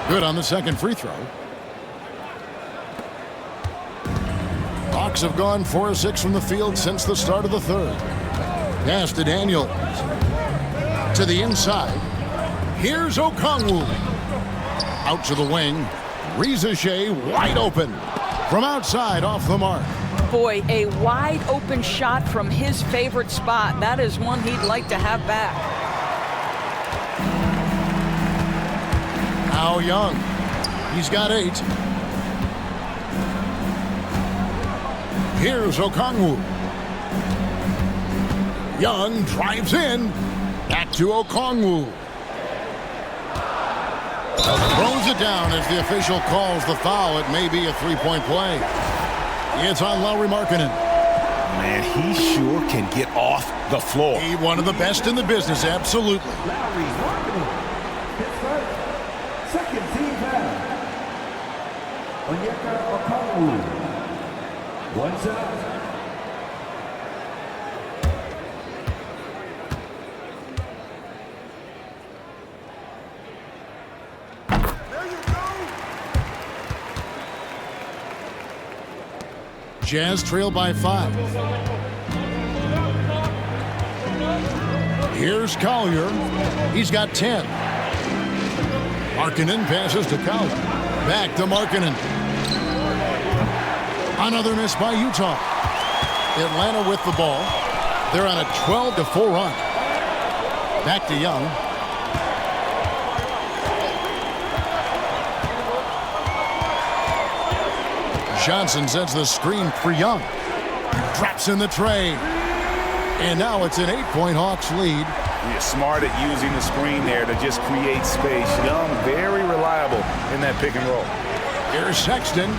Good on the second free throw. Hawks have gone 4 of 6 from the field since the start of the third. Pass to Daniels. To the inside. Here's Okongwu. Out to the wing. Reza Shea wide open. From outside off the mark. Boy, a wide open shot from his favorite spot. That is one he'd like to have back. Now Young. He's got 8. Here's Okongwu. Young drives in. Back to Okongwu. Throws it down as the official calls the foul. It may be a three-point play. It's on Lauri Markkanen. Man, he sure can get off the floor. He one of the best in the business, absolutely. Lauri Markkanen. His first, second team foul. Onyeka Okongwu. One shot. Jazz trail by 5. Here's Collier. He's got 10. Markkanen passes to Collier. Back to Markkanen. Another miss by Utah. Atlanta with the ball. They're on a 12-4 run. Back to Young. Johnson sets the screen for Young. Drops in the tray. And now it's an 8-point Hawks lead. You're smart at using the screen there to just create space. Young, very reliable in that pick and roll. Here's Sexton.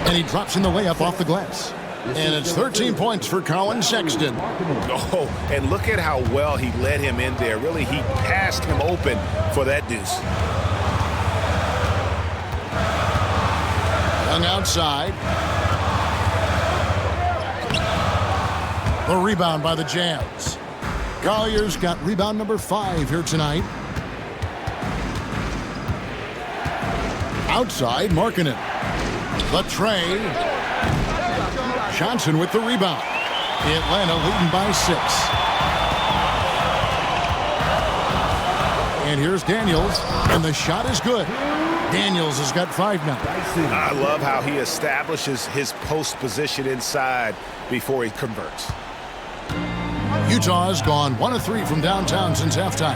And he drops in the layup off the glass. And it's 13 points for Colin Sexton. Oh, and look at how well he led him in there. Really, he passed him open for that deuce. Young outside. The rebound by the Jazz. Collier's got rebound number 5 here tonight. Outside, Markkanen. The tray. Johnson with the rebound. Atlanta leading by 6. And here's Daniels, and the shot is good. Daniels has got 5 now. I love how he establishes his post position inside before he converts. Utah has gone 1 of 3 from downtown since halftime.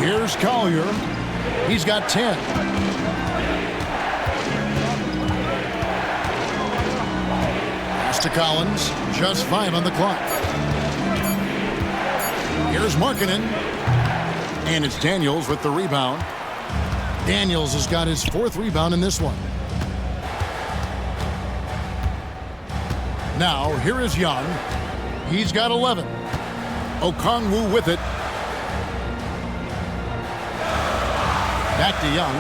Here's Collier. He's got 10. Pass to Collins. Just 5 on the clock. Here's Markkanen. And it's Daniels with the rebound. Daniels has got his 4th rebound in this one. Now, here is Young. He's got 11. Okongwu with it. Back to Young.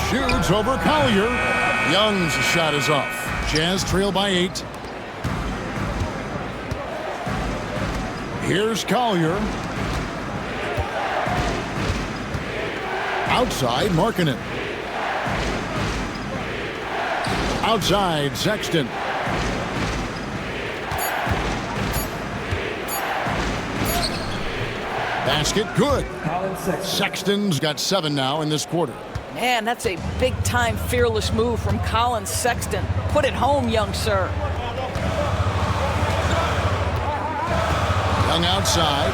Shoots over Collier. Young's shot is off. Jazz trail by 8. Here's Collier. Outside, Markkanen. Outside, Sexton. Basket, good. Sexton's got 7 now in this quarter. Man, that's a big-time fearless move from Colin Sexton. Put it home, young sir. Young outside.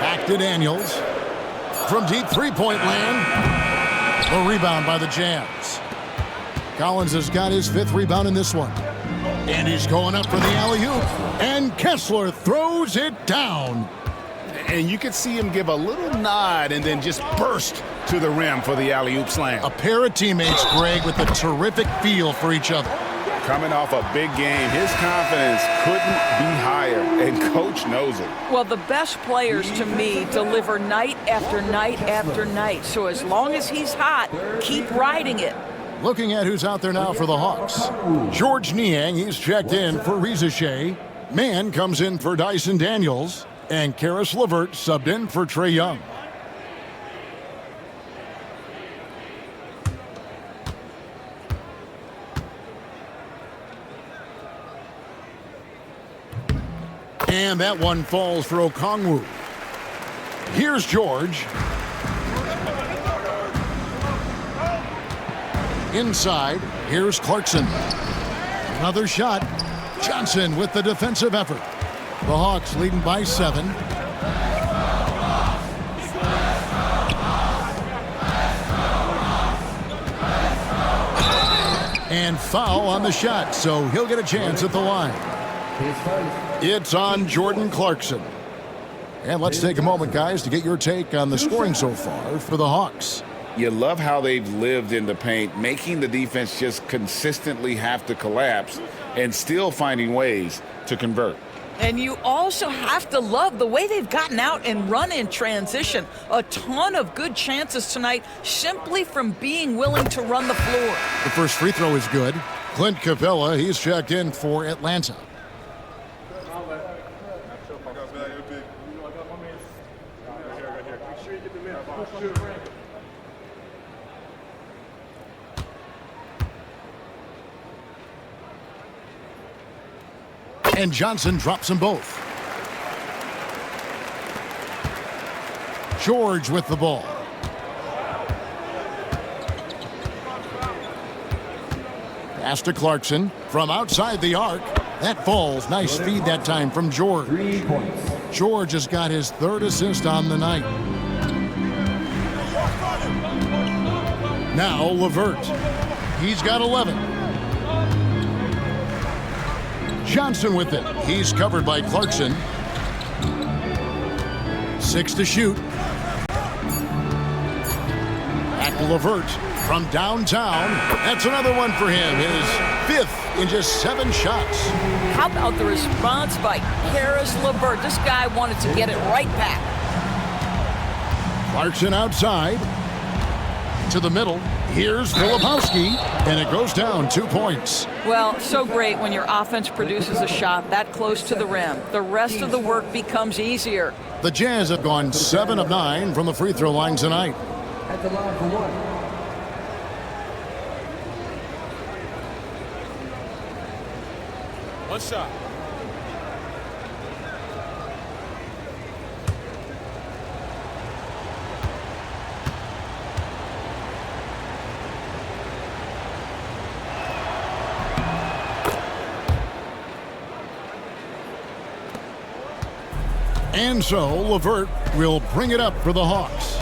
Back to Daniels. From deep three-point land. The rebound by the Jazz. Collins has got his 5th rebound in this one. And he's going up for the alley-oop. And Kessler throws it down. And you could see him give a little nod and then just burst to the rim for the alley-oop slam. A pair of teammates, Greg, with a terrific feel for each other. Coming off a big game, his confidence couldn't be higher, and Coach knows it. Well, the best players to me deliver night after night after night. So as long as he's hot, keep riding it. Looking at who's out there now for the Hawks. George Niang, he's checked in for Reza Shea. Mann comes in for Dyson Daniels. And Karis LeVert subbed in for Trae Young. And that one falls for Okongwu. Here's George. Inside, here's Clarkson. Another shot. Johnson with the defensive effort. The Hawks leading by 7. And foul on the shot, so he'll get a chance at the line. It's on Jordan Clarkson. And let's take a moment, guys, to get your take on the scoring so far for the Hawks. You love how they've lived in the paint, making the defense just consistently have to collapse and still finding ways to convert. And you also have to love the way they've gotten out and run in transition. A ton of good chances tonight simply from being willing to run the floor. The first free throw is good. Clint Capella, he's checked in for Atlanta. And Johnson drops them both. George with the ball. Pass to Clarkson from outside the arc. That falls. Nice feed that time from George. 3 points. George has got his 3rd assist on the night. Now LeVert. He's got 11. Johnson with it. He's covered by Clarkson. 6 to shoot. Back to LeVert from downtown. That's another one for him. His 5th in just 7 shots. How about the response by Karis LeVert? This guy wanted to get it right back. Clarkson outside. To the middle. Here's Filipowski, and it goes down 2 points. Well, so great when your offense produces a shot that close to the rim. The rest of the work becomes easier. The Jazz have gone 7 of 9 from the free throw line tonight. At the line for 1. One shot. And so LeVert will bring it up for the Hawks.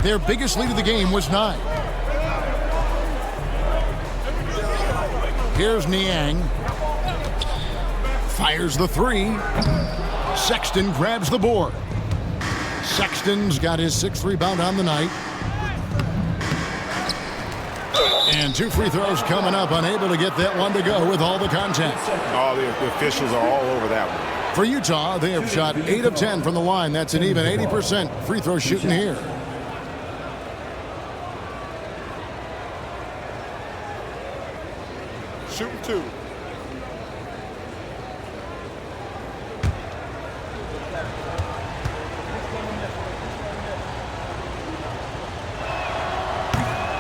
Their biggest lead of the game was 9. Here's Niang. Fires the 3. Sexton grabs the board. Sexton's got his 6th rebound on the night. And 2 free throws coming up, unable to get that one to go with all the contact. All the officials are all over that one. For Utah, they have shot 8 of 10 from the line. That's an even 80% free throw shooting here. Shooting 2.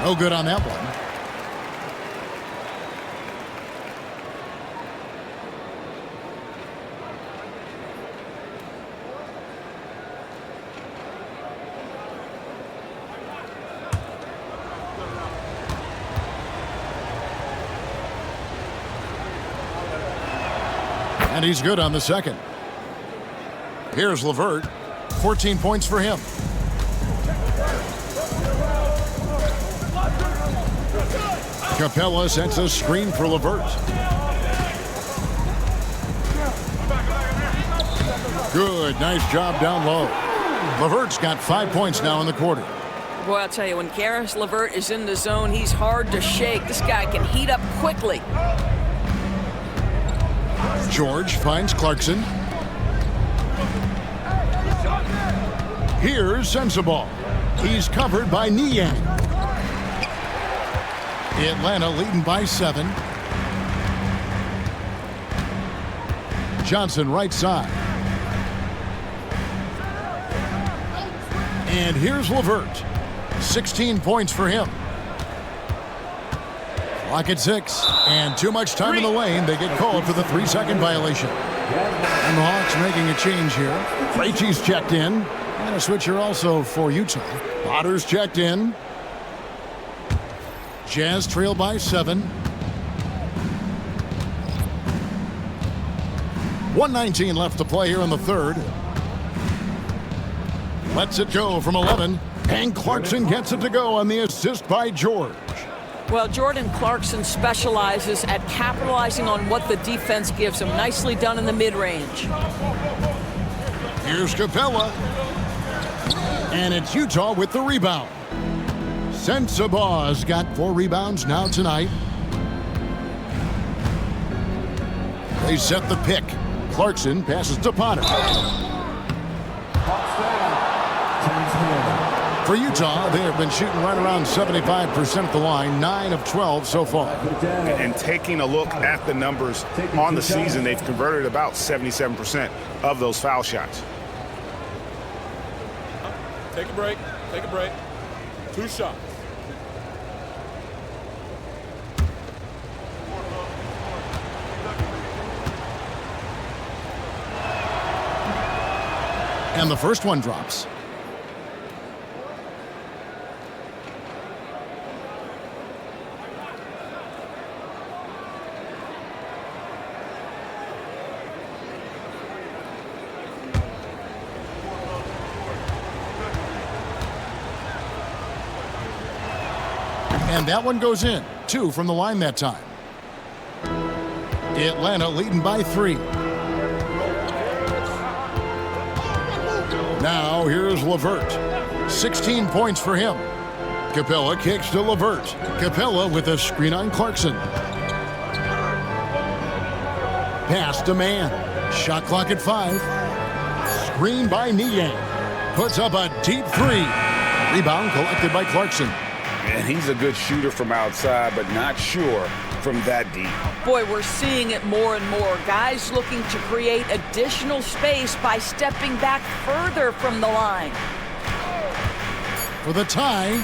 No good on that one. And he's good on the second. Here's LeVert. 14 points for him. Capella sets a screen for LeVert. Good, nice job down low. LeVert's got 5 points now in the quarter. Boy, I'll tell you, when Karis LeVert is in the zone, he's hard to shake. This guy can heat up quickly. George finds Clarkson. Here's Sensabaugh. He's covered by Niang. Atlanta leading by 7. Johnson right side. And here's LeVert. 16 points for him. Clock at 6. And too much time in the lane. They get called for the 3-second violation. And the Hawks making a change here. Krejci's checked in. And a switcher also for Utah. Potter's checked in. Jazz trail by 7. 1:19 left to play here in the third. Lets it go from 11. And Clarkson gets it to go on the assist by George. Well, Jordan Clarkson specializes at capitalizing on what the defense gives him. Nicely done in the mid-range. Here's Capella. And it's Utah with the rebound. Sensabaugh's got 4 rebounds now tonight. They set the pick. Clarkson passes to Potter. For Utah, they have been shooting right around 75% at the line, 9 of 12 so far. And taking a look at the numbers on the season, they've converted about 77% of those foul shots. Take a break. Take a break. 2 shots. And the first one drops. And that one goes in. 2 from the line that time. Atlanta leading by 3. Now here's LeVert. 16 points for him. Capella kicks to LeVert. Capella with a screen on Clarkson. Pass to Mann. Shot clock at 5. Screen by Niang. Puts up a deep 3. Rebound collected by Clarkson. And he's a good shooter from outside, but not sure from that deep. Boy, we're seeing it more and more. Guys looking to create additional space by stepping back further from the line. For the tie,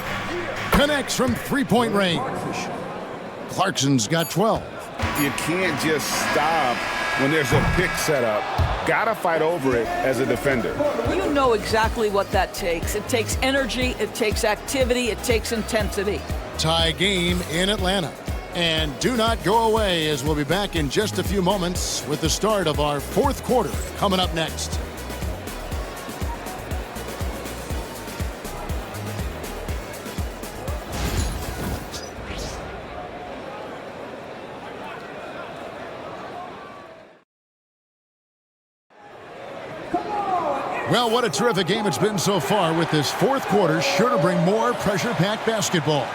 connects from 3-point range. Clarkson's got 12. You can't just stop when there's a pick set up. Gotta fight over it as a defender. You know exactly what that takes. It takes energy, it takes activity, it takes intensity. Tie game in Atlanta. And do not go away, as we'll be back in just a few moments with the start of our 4th quarter coming up next. Well, what a terrific game it's been so far, with this 4th quarter sure to bring more pressure-packed basketball.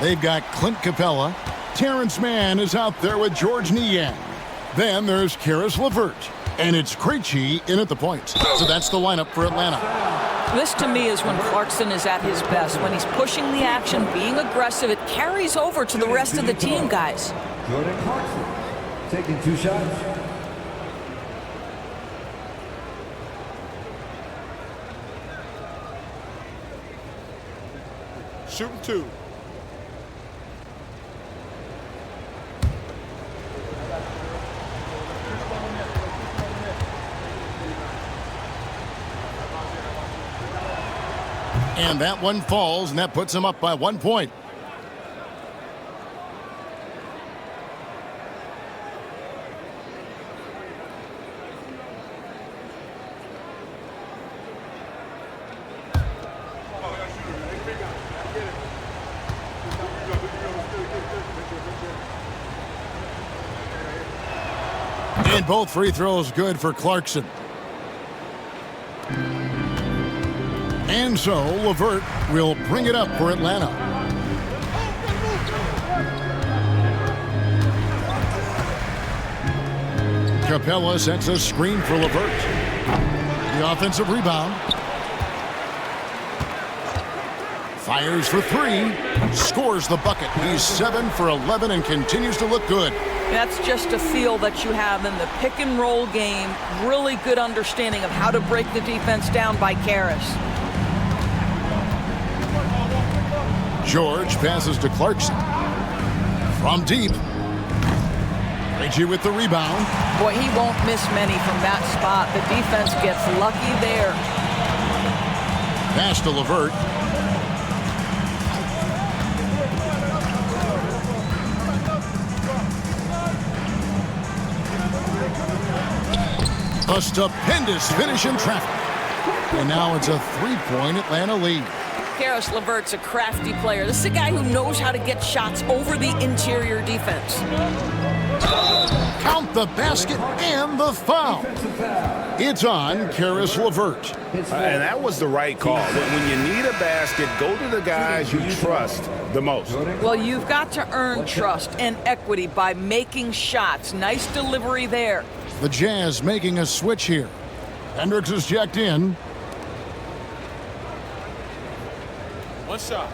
They've got Clint Capella. Terrence Mann is out there with George Niang. Then there's Karis LeVert. And it's Krejci in at the point. So that's the lineup for Atlanta. This, to me, is when Clarkson is at his best. When he's pushing the action, being aggressive, it carries over to the rest of the team, guys. Jordan Clarkson taking 2 shots. Shooting 2. And that one falls, and that puts him up by 1 point. And both free throws good for Clarkson. And so LeVert will bring it up for Atlanta. Capella sets a screen for LeVert. The offensive rebound. Fires for three. Scores the bucket. He's 7 for 11 and continues to look good. That's just a feel that you have in the pick and roll game. Really good understanding of how to break the defense down by Karras. George passes to Clarkson. From deep. Reggie with the rebound. Boy, he won't miss many from that spot. The defense gets lucky there. Pass to LeVert. A stupendous finish in traffic. And now it's a 3-point Atlanta lead. Caris LeVert's a crafty player. This is a guy who knows how to get shots over the interior defense. Count the basket and the foul. It's on Caris LeVert. And that was the right call. When you need a basket, go to the guys you trust the most. Well, you've got to earn trust and equity by making shots. Nice delivery there. The Jazz making a switch here. Hendricks is checked in. One shot.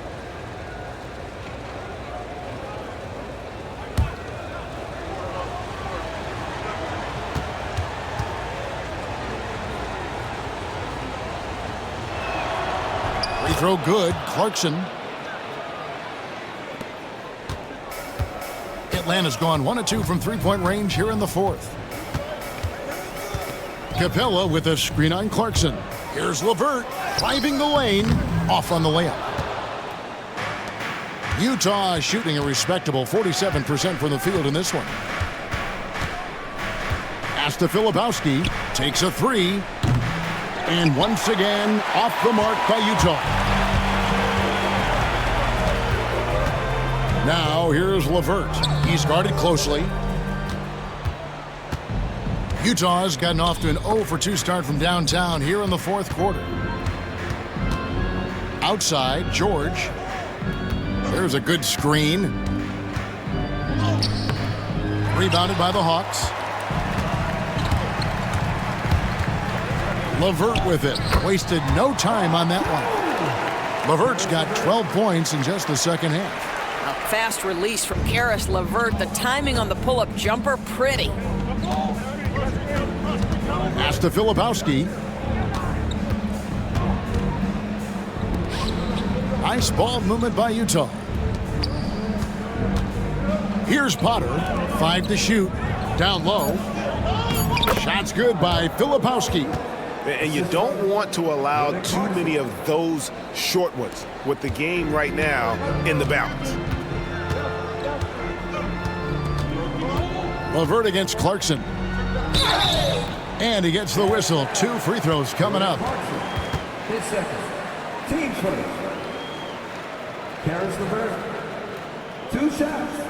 Free throw good. Clarkson. Atlanta's gone 1 of 2 from three-point range here in the fourth. Capella with a screen on Clarkson. Here's LeVert driving the lane. Off on the layup. Utah is shooting a respectable 47% from the field in this one. Pass to Filipowski. Takes a three. And once again, off the mark by Utah. Now here's LeVert. He's guarded closely. Utah has gotten off to an 0 for 2 start from downtown here in the fourth quarter. Outside, George. There's a good screen. Rebounded by the Hawks. LeVert with it. Wasted no time on that one. LeVert's got 12 points in just the second half. A fast release from Caris LeVert. The timing on the pull-up jumper, pretty. Pass to Filipowski. Nice ball movement by Utah. Here's Potter. 5 to shoot. Down low. Shot's good by Filipowski. And you don't want to allow too many of those short ones with the game right now in the balance. LeVert against Clarkson. And he gets the whistle. 2 free throws coming up. 10 seconds. Team first. Caris LeVert. 2 shots.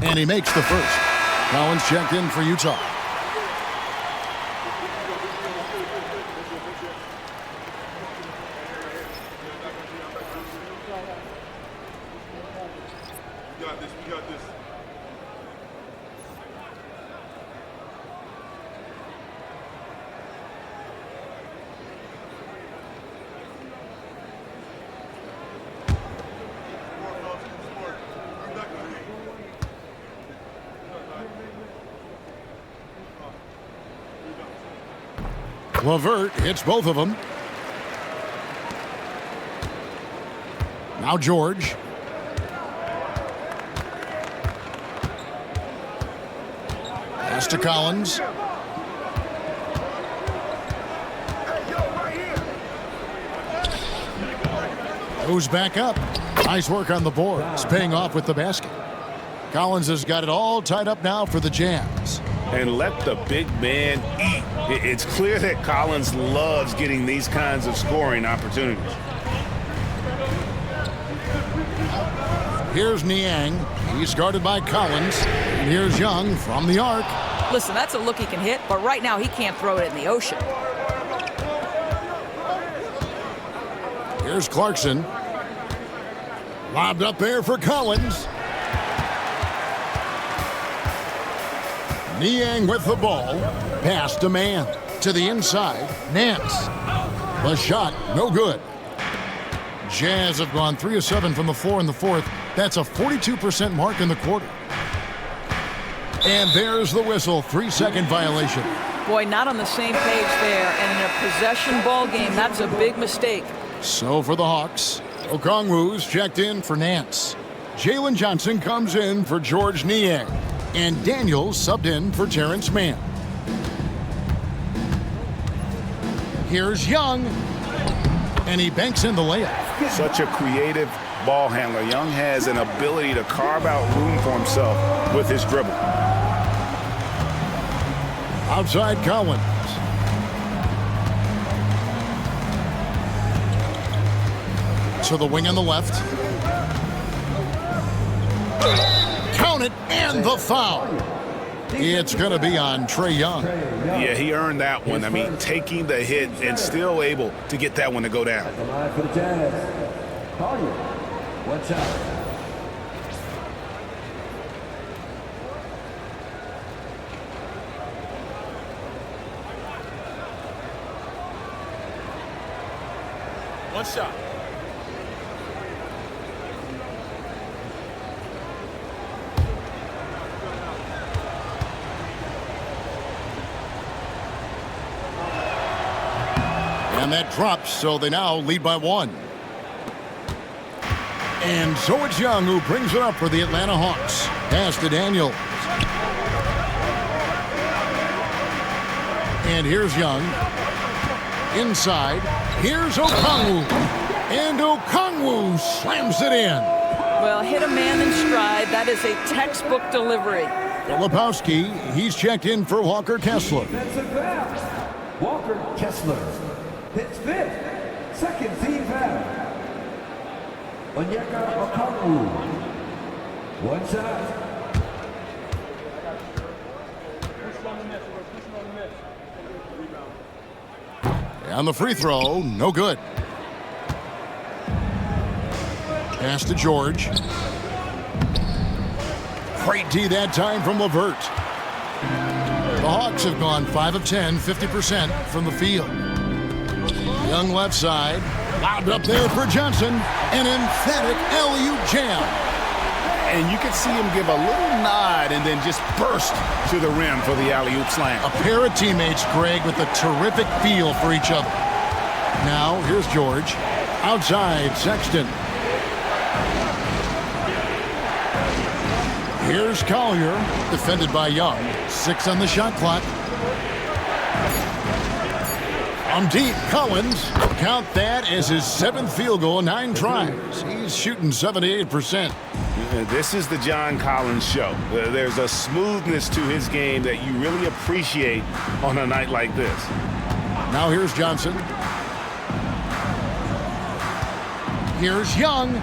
And he makes the first. Collins checked in for Utah. We got this. We got this. LeVert hits both of them. Now George. Pass to Collins. Goes back up. Nice work on the board. It's paying off with the basket. Collins has got it all tied up now for the Jazz. And let the big man eat. It's clear that Collins loves getting these kinds of scoring opportunities. Here's Niang. He's guarded by Collins. And here's Young from the arc. Listen, that's a look he can hit, but right now he can't throw it in the ocean. Here's Clarkson. Lobbed up there for Collins. Niang with the ball. Pass to man. To the inside. Nance. The shot, no good. Jazz have gone 3 of 7 from the floor in the fourth. That's a 42% mark in the quarter. And there's the whistle. 3-second violation. Boy, not on the same page there. And in a possession ball game, that's a big mistake. So for the Hawks, Okongwu's checked in for Nance. Jalen Johnson comes in for George Niang. And Daniels subbed in for Terrence Mann. Here's Young. And he banks in the layup. Such a creative ball handler. Young has an ability to carve out room for himself with his dribble. Outside Collins. To the wing on the left. Count it, and the foul. It's going to be on Trae Young. Yeah, he earned that one. I mean, taking the hit and still able to get that one to go down. The line for the Jazz. Collier. One shot. One shot. And that drops, so they now lead by 1. And so it's Young who brings it up for the Atlanta Hawks. Pass to Daniels. And here's Young. Inside. Here's Okongwu. And Okongwu slams it in. Well, hit a man in stride. That is a textbook delivery. Filipowski, he's checked in for Walker Kessler. Defensive foul. Walker Kessler. Hits fifth. Second team foul. Onyeka Okongwu. One shot. On the free throw, no good. Pass to George. Great D that time from LeVert. The Hawks have gone 5 of 10, 50% from the field. Young left side. Lobbed up there for Johnson. An emphatic alley-oop jam. And you can see him give a little nod and then just burst to the rim for the alley-oop slam. A pair of teammates, Greg, with a terrific feel for each other. Now, here's George. Outside, Sexton. Here's Collier, defended by Young. 6 on the shot clock. From deep, Collins. Count that as his 7th field goal, 9 tries. He's shooting 78%. This is the John Collins show. There's a smoothness to his game that you really appreciate on a night like this. Now here's Johnson. Here's Young.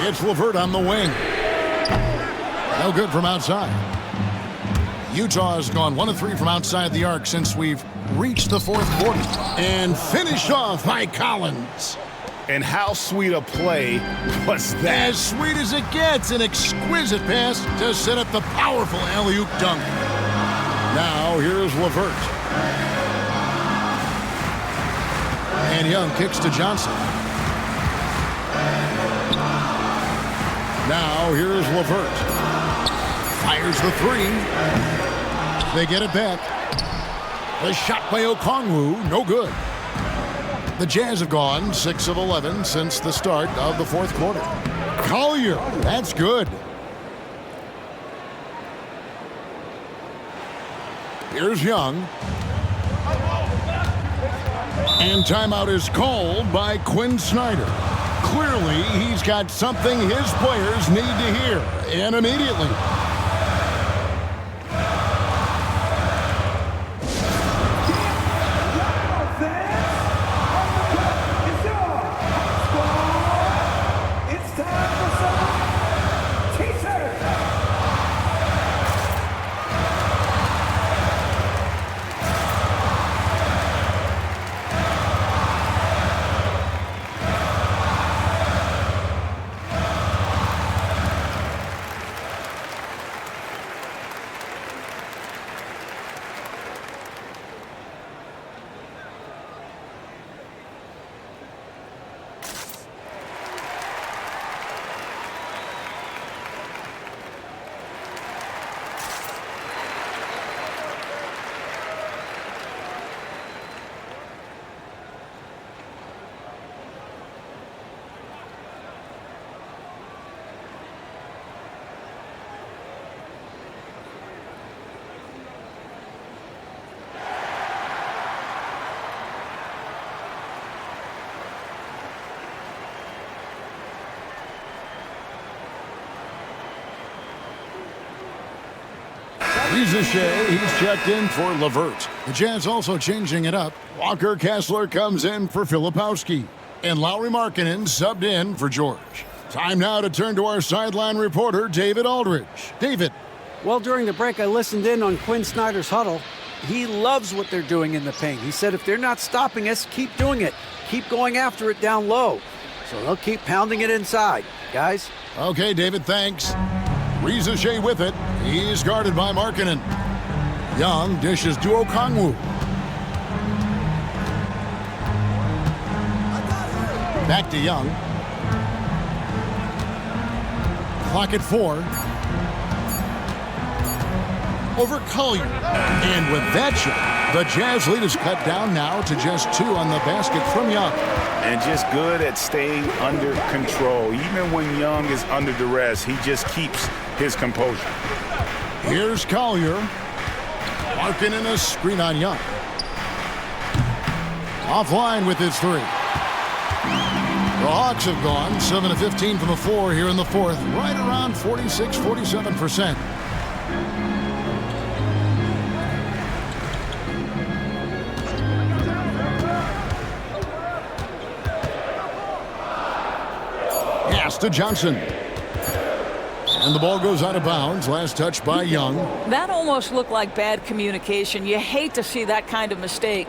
It's LeVert on the wing. No good from outside. Utah has gone 1 of 3 from outside the arc since we've reached the 4th quarter. And finished off by Collins. And how sweet a play was that? As sweet as it gets, an exquisite pass to set up the powerful alley-oop dunk. Now here's LeVert. And Young kicks to Johnson. Now here's LeVert. Fires the 3. They get it back. The shot by Okongwu, no good. The Jazz have gone 6 of 11 since the start of the 4th quarter. Collier, that's good. Here's Young. And timeout is called by Quinn Snyder. Clearly, he's got something his players need to hear, and immediately. Shea, he's checked in for Levert. The Jazz also changing it up. Walker Kessler comes in for Filipowski. And Lauri Markkanen subbed in for George. Time now to turn to our sideline reporter, David Aldridge. David. Well, during the break, I listened in on Quinn Snyder's huddle. He loves what they're doing in the paint. He said if they're not stopping us, keep doing it. Keep going after it down low. So they'll keep pounding it inside. Guys? Okay, David, thanks. Shea with it. He's guarded by Markkanen. Young dishes to Okongwu. Back to Young. Clock at 4. Over Collier. And with that shot, the Jazz lead is cut down now to just 2 on the basket from Young. And just good at staying under control. Even when Young is under duress, he just keeps his composure. Here's Collier. Markkanen a screen on Young. Offline with his 3. The Hawks have gone 7 of 15 from the floor here in the fourth, right around 46-47%. Pass to Johnson. And the ball goes out of bounds. Last touch by Young. That almost looked like bad communication. You hate to see that kind of mistake.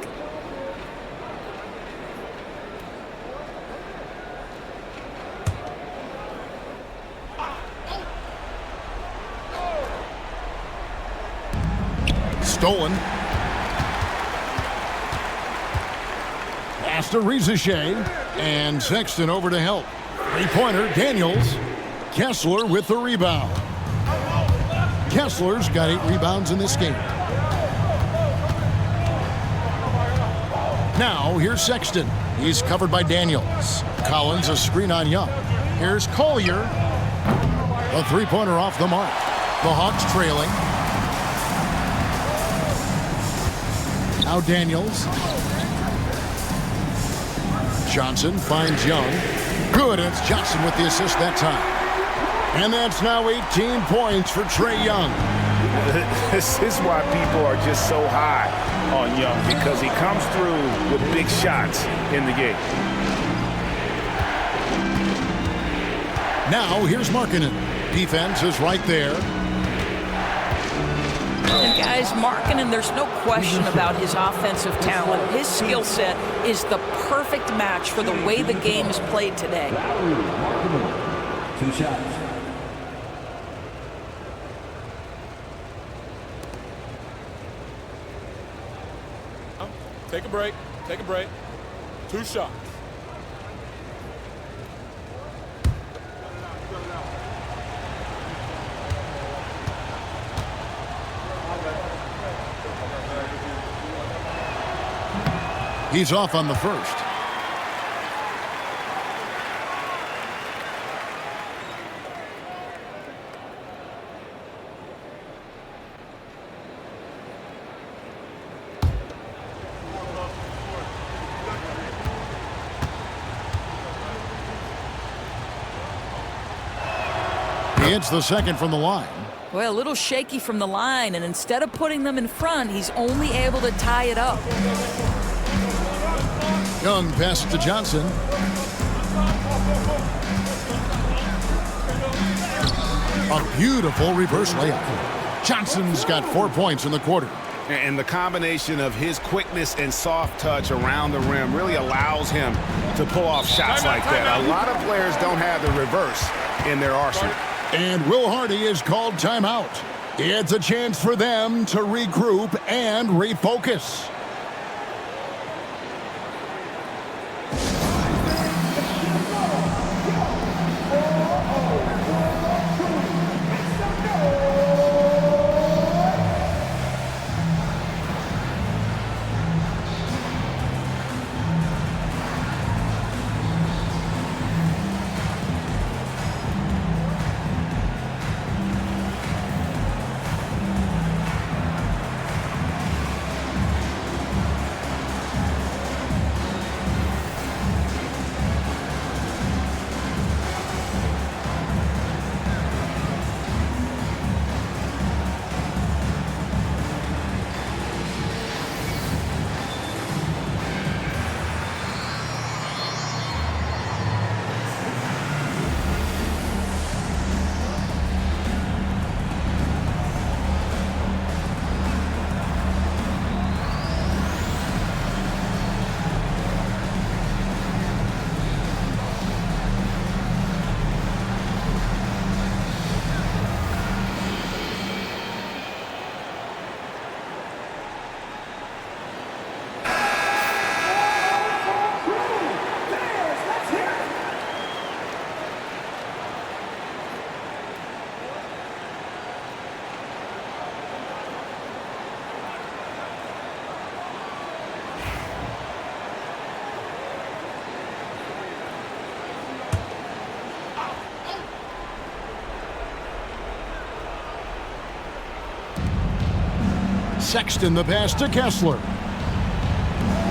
Stolen. Pass to Shea. And Sexton over to help. Three-pointer, Daniels. Kessler with the rebound. Kessler's got 8 rebounds in this game. Now, here's Sexton. He's covered by Daniels. Collins a screen on Young. Here's Collier. A three-pointer off the mark. The Hawks trailing. Now Daniels. Johnson finds Young. Good, and it's Johnson with the assist that time. And that's now 18 points for Trae Young. This is why people are just so high on Young, because he comes through with big shots in the game. Now here's Markkanen. Defense is right there. And guys, Markkanen, there's no question about his offensive talent. His skill set is the perfect match for the way the game is played today. 2 shots. Take a break. Take a break. 2 shots. He's off on the first. He hits the second from the line. Well, a little shaky from the line, and instead of putting them in front, he's only able to tie it up. Young pass to Johnson. A beautiful reverse layup. Johnson's got 4 points in the quarter. And the combination of his quickness and soft touch around the rim really allows him to pull off shots like that. A lot of players don't have the reverse in their arsenal. And Will Hardy is called timeout. It's a chance for them to regroup and refocus. Sexton the pass to Kessler.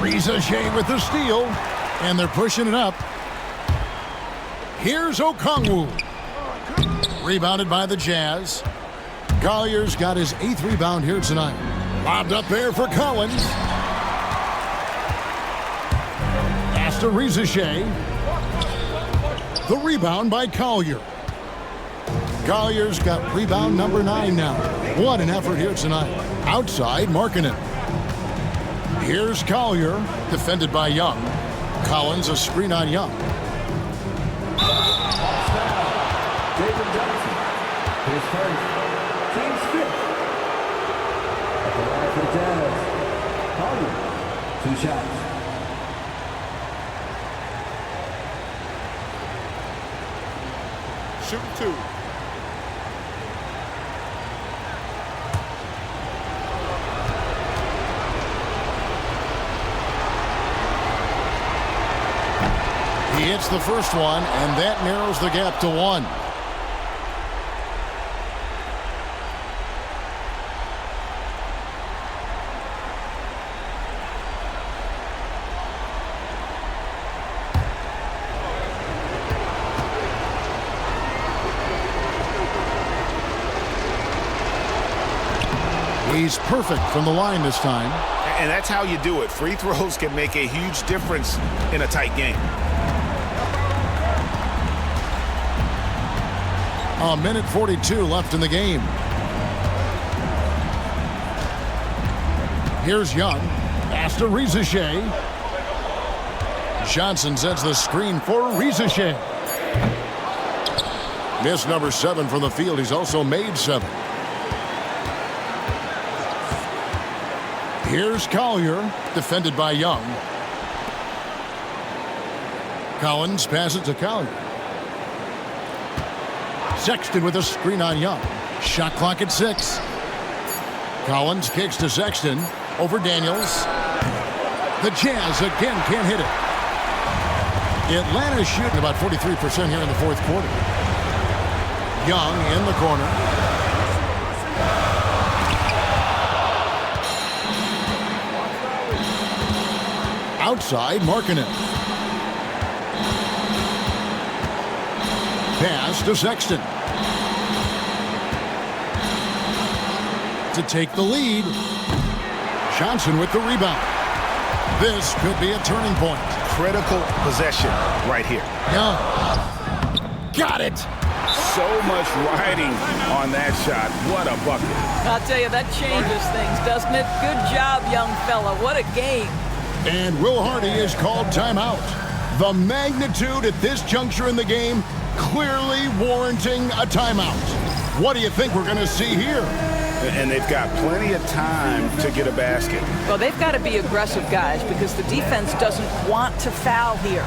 Rizachet with the steal, and they're pushing it up. Here's Okongwu. Rebounded by the Jazz. Collier's got his 8th rebound here tonight. Lobbed up there for Collins. Pass to Rizachet. The rebound by Collier. Collier's got rebound number 9 now. What an effort here tonight. Outside, Markkanen. Here's Collier, defended by Young. Collins a screen on Young. David Johnson, his first, team's 5th. At the line for the Jazz, Collier, 2 shots. Shooting 2. He hits the first one, and that narrows the gap to 1. He's perfect from the line this time. And that's how you do it. Free throws can make a huge difference in a tight game. A minute 42 left in the game. Here's Young. Pass to Rizachet. Johnson sets the screen for Rizachet. Miss number 7 from the field. He's also made 7. Here's Collier, defended by Young. Collins passes to Collier. Sexton with a screen on Young. Shot clock at 6. Collins kicks to Sexton. Over Daniels. The Jazz again can't hit it. Atlanta's shooting about 43% here in the 4th quarter. Young in the corner. Outside, Markkanen. Pass to Sexton. To take the lead. Johnson with the rebound. This could be a turning point. Critical possession right here. Young. Got it. So much riding on that shot. What a bucket. I'll tell you, that changes things, doesn't it? Good job, young fella. What a game. And Will Hardy is called timeout. The magnitude at this juncture in the game clearly warranting a timeout. What do you think we're going to see here? And they've got plenty of time to get a basket. Well, they've got to be aggressive, guys, because the defense doesn't want to foul here.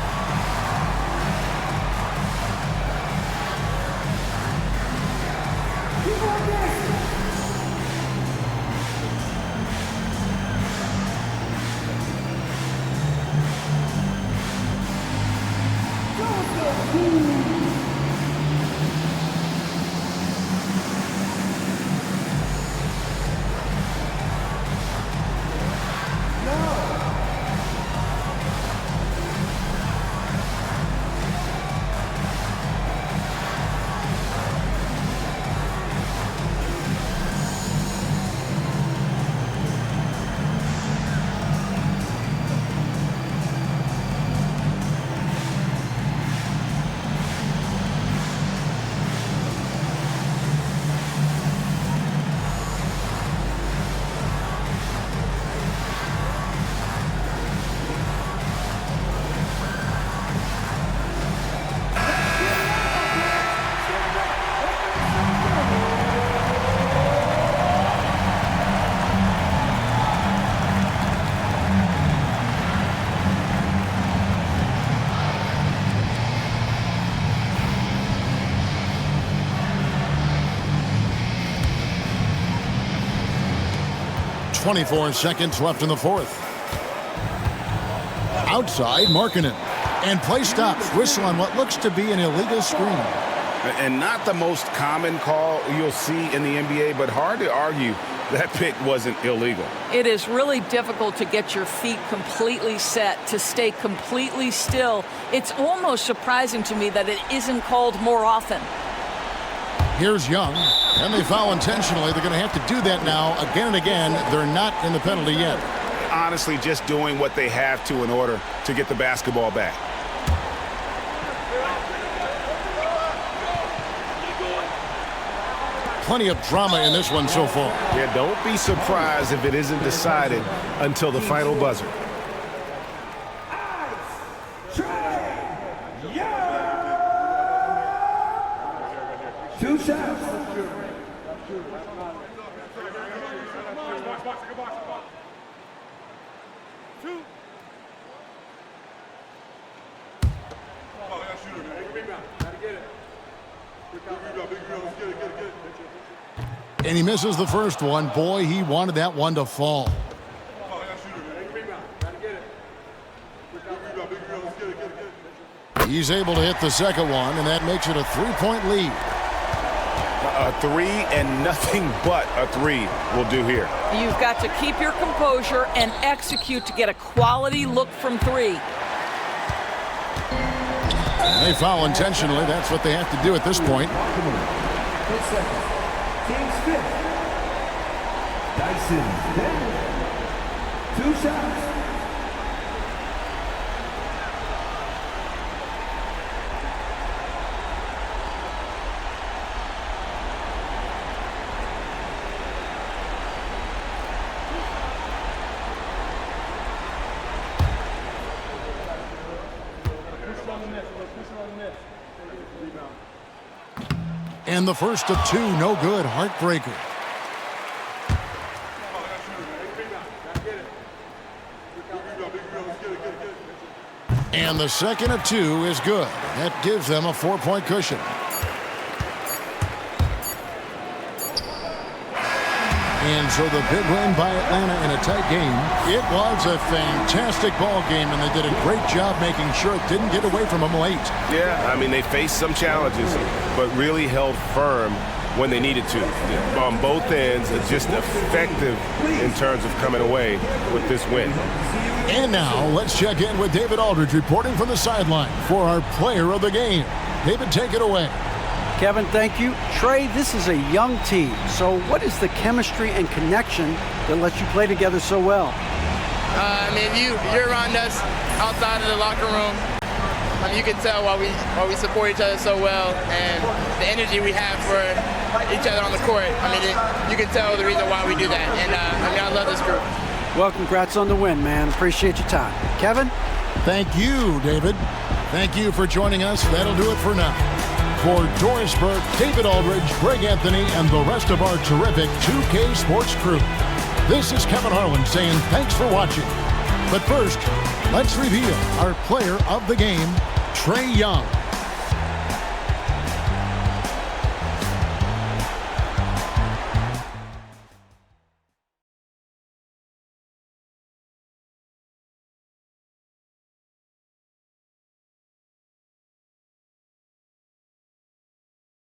.24 seconds left in the 4th. Outside, Markkanen. And play stops. Whistle on what looks to be an illegal screen. And not the most common call you'll see in the NBA, but hard to argue that pick wasn't illegal. It is really difficult to get your feet completely set, to stay completely still. It's almost surprising to me that it isn't called more often. Here's Young, and they foul intentionally. They're going to have to do that now again and again. They're not in the penalty yet. Honestly, just doing what they have to in order to get the basketball back. Plenty of drama in this one so far. Yeah, don't be surprised if it isn't decided until the final buzzer. Two shots. And he misses the first one. Boy, he wanted that one to fall. He's able to hit the second one, and that makes it a three-point lead. A three and nothing but a three will do here. You've got to keep your composure and execute to get a quality look from three. And they foul intentionally. That's what they have to do at this point. 10 seconds. Team's fifth. Dyson down. 2 shots. And the first of two, no good. Heartbreaker. And the second of two is good. That gives them a 4-point cushion. And so the big win by Atlanta in a tight game. It was a fantastic ball game, and they did a great job making sure it didn't get away from them late. Yeah, I mean, they faced some challenges, but really held firm when they needed to. On both ends, just effective in terms of coming away with this win. And now, let's check in with David Aldridge reporting from the sideline for our player of the game. David, take it away. Kevin, thank you. Trey, this is a young team. So what is the chemistry and connection that lets you play together so well? I mean, you're around us outside of the locker room. You can tell why we support each other so well, and the energy we have for each other on the court. I mean, you can tell the reason why we do that. And I love this group. Well, congrats on the win, man. Appreciate your time. Kevin? Thank you, David. Thank you for joining us. That'll do it for now. For Doris Burke, David Aldridge, Greg Anthony, and the rest of our terrific 2K Sports crew, this is Kevin Harlan saying thanks for watching. But first, let's reveal our player of the game, Trae Young.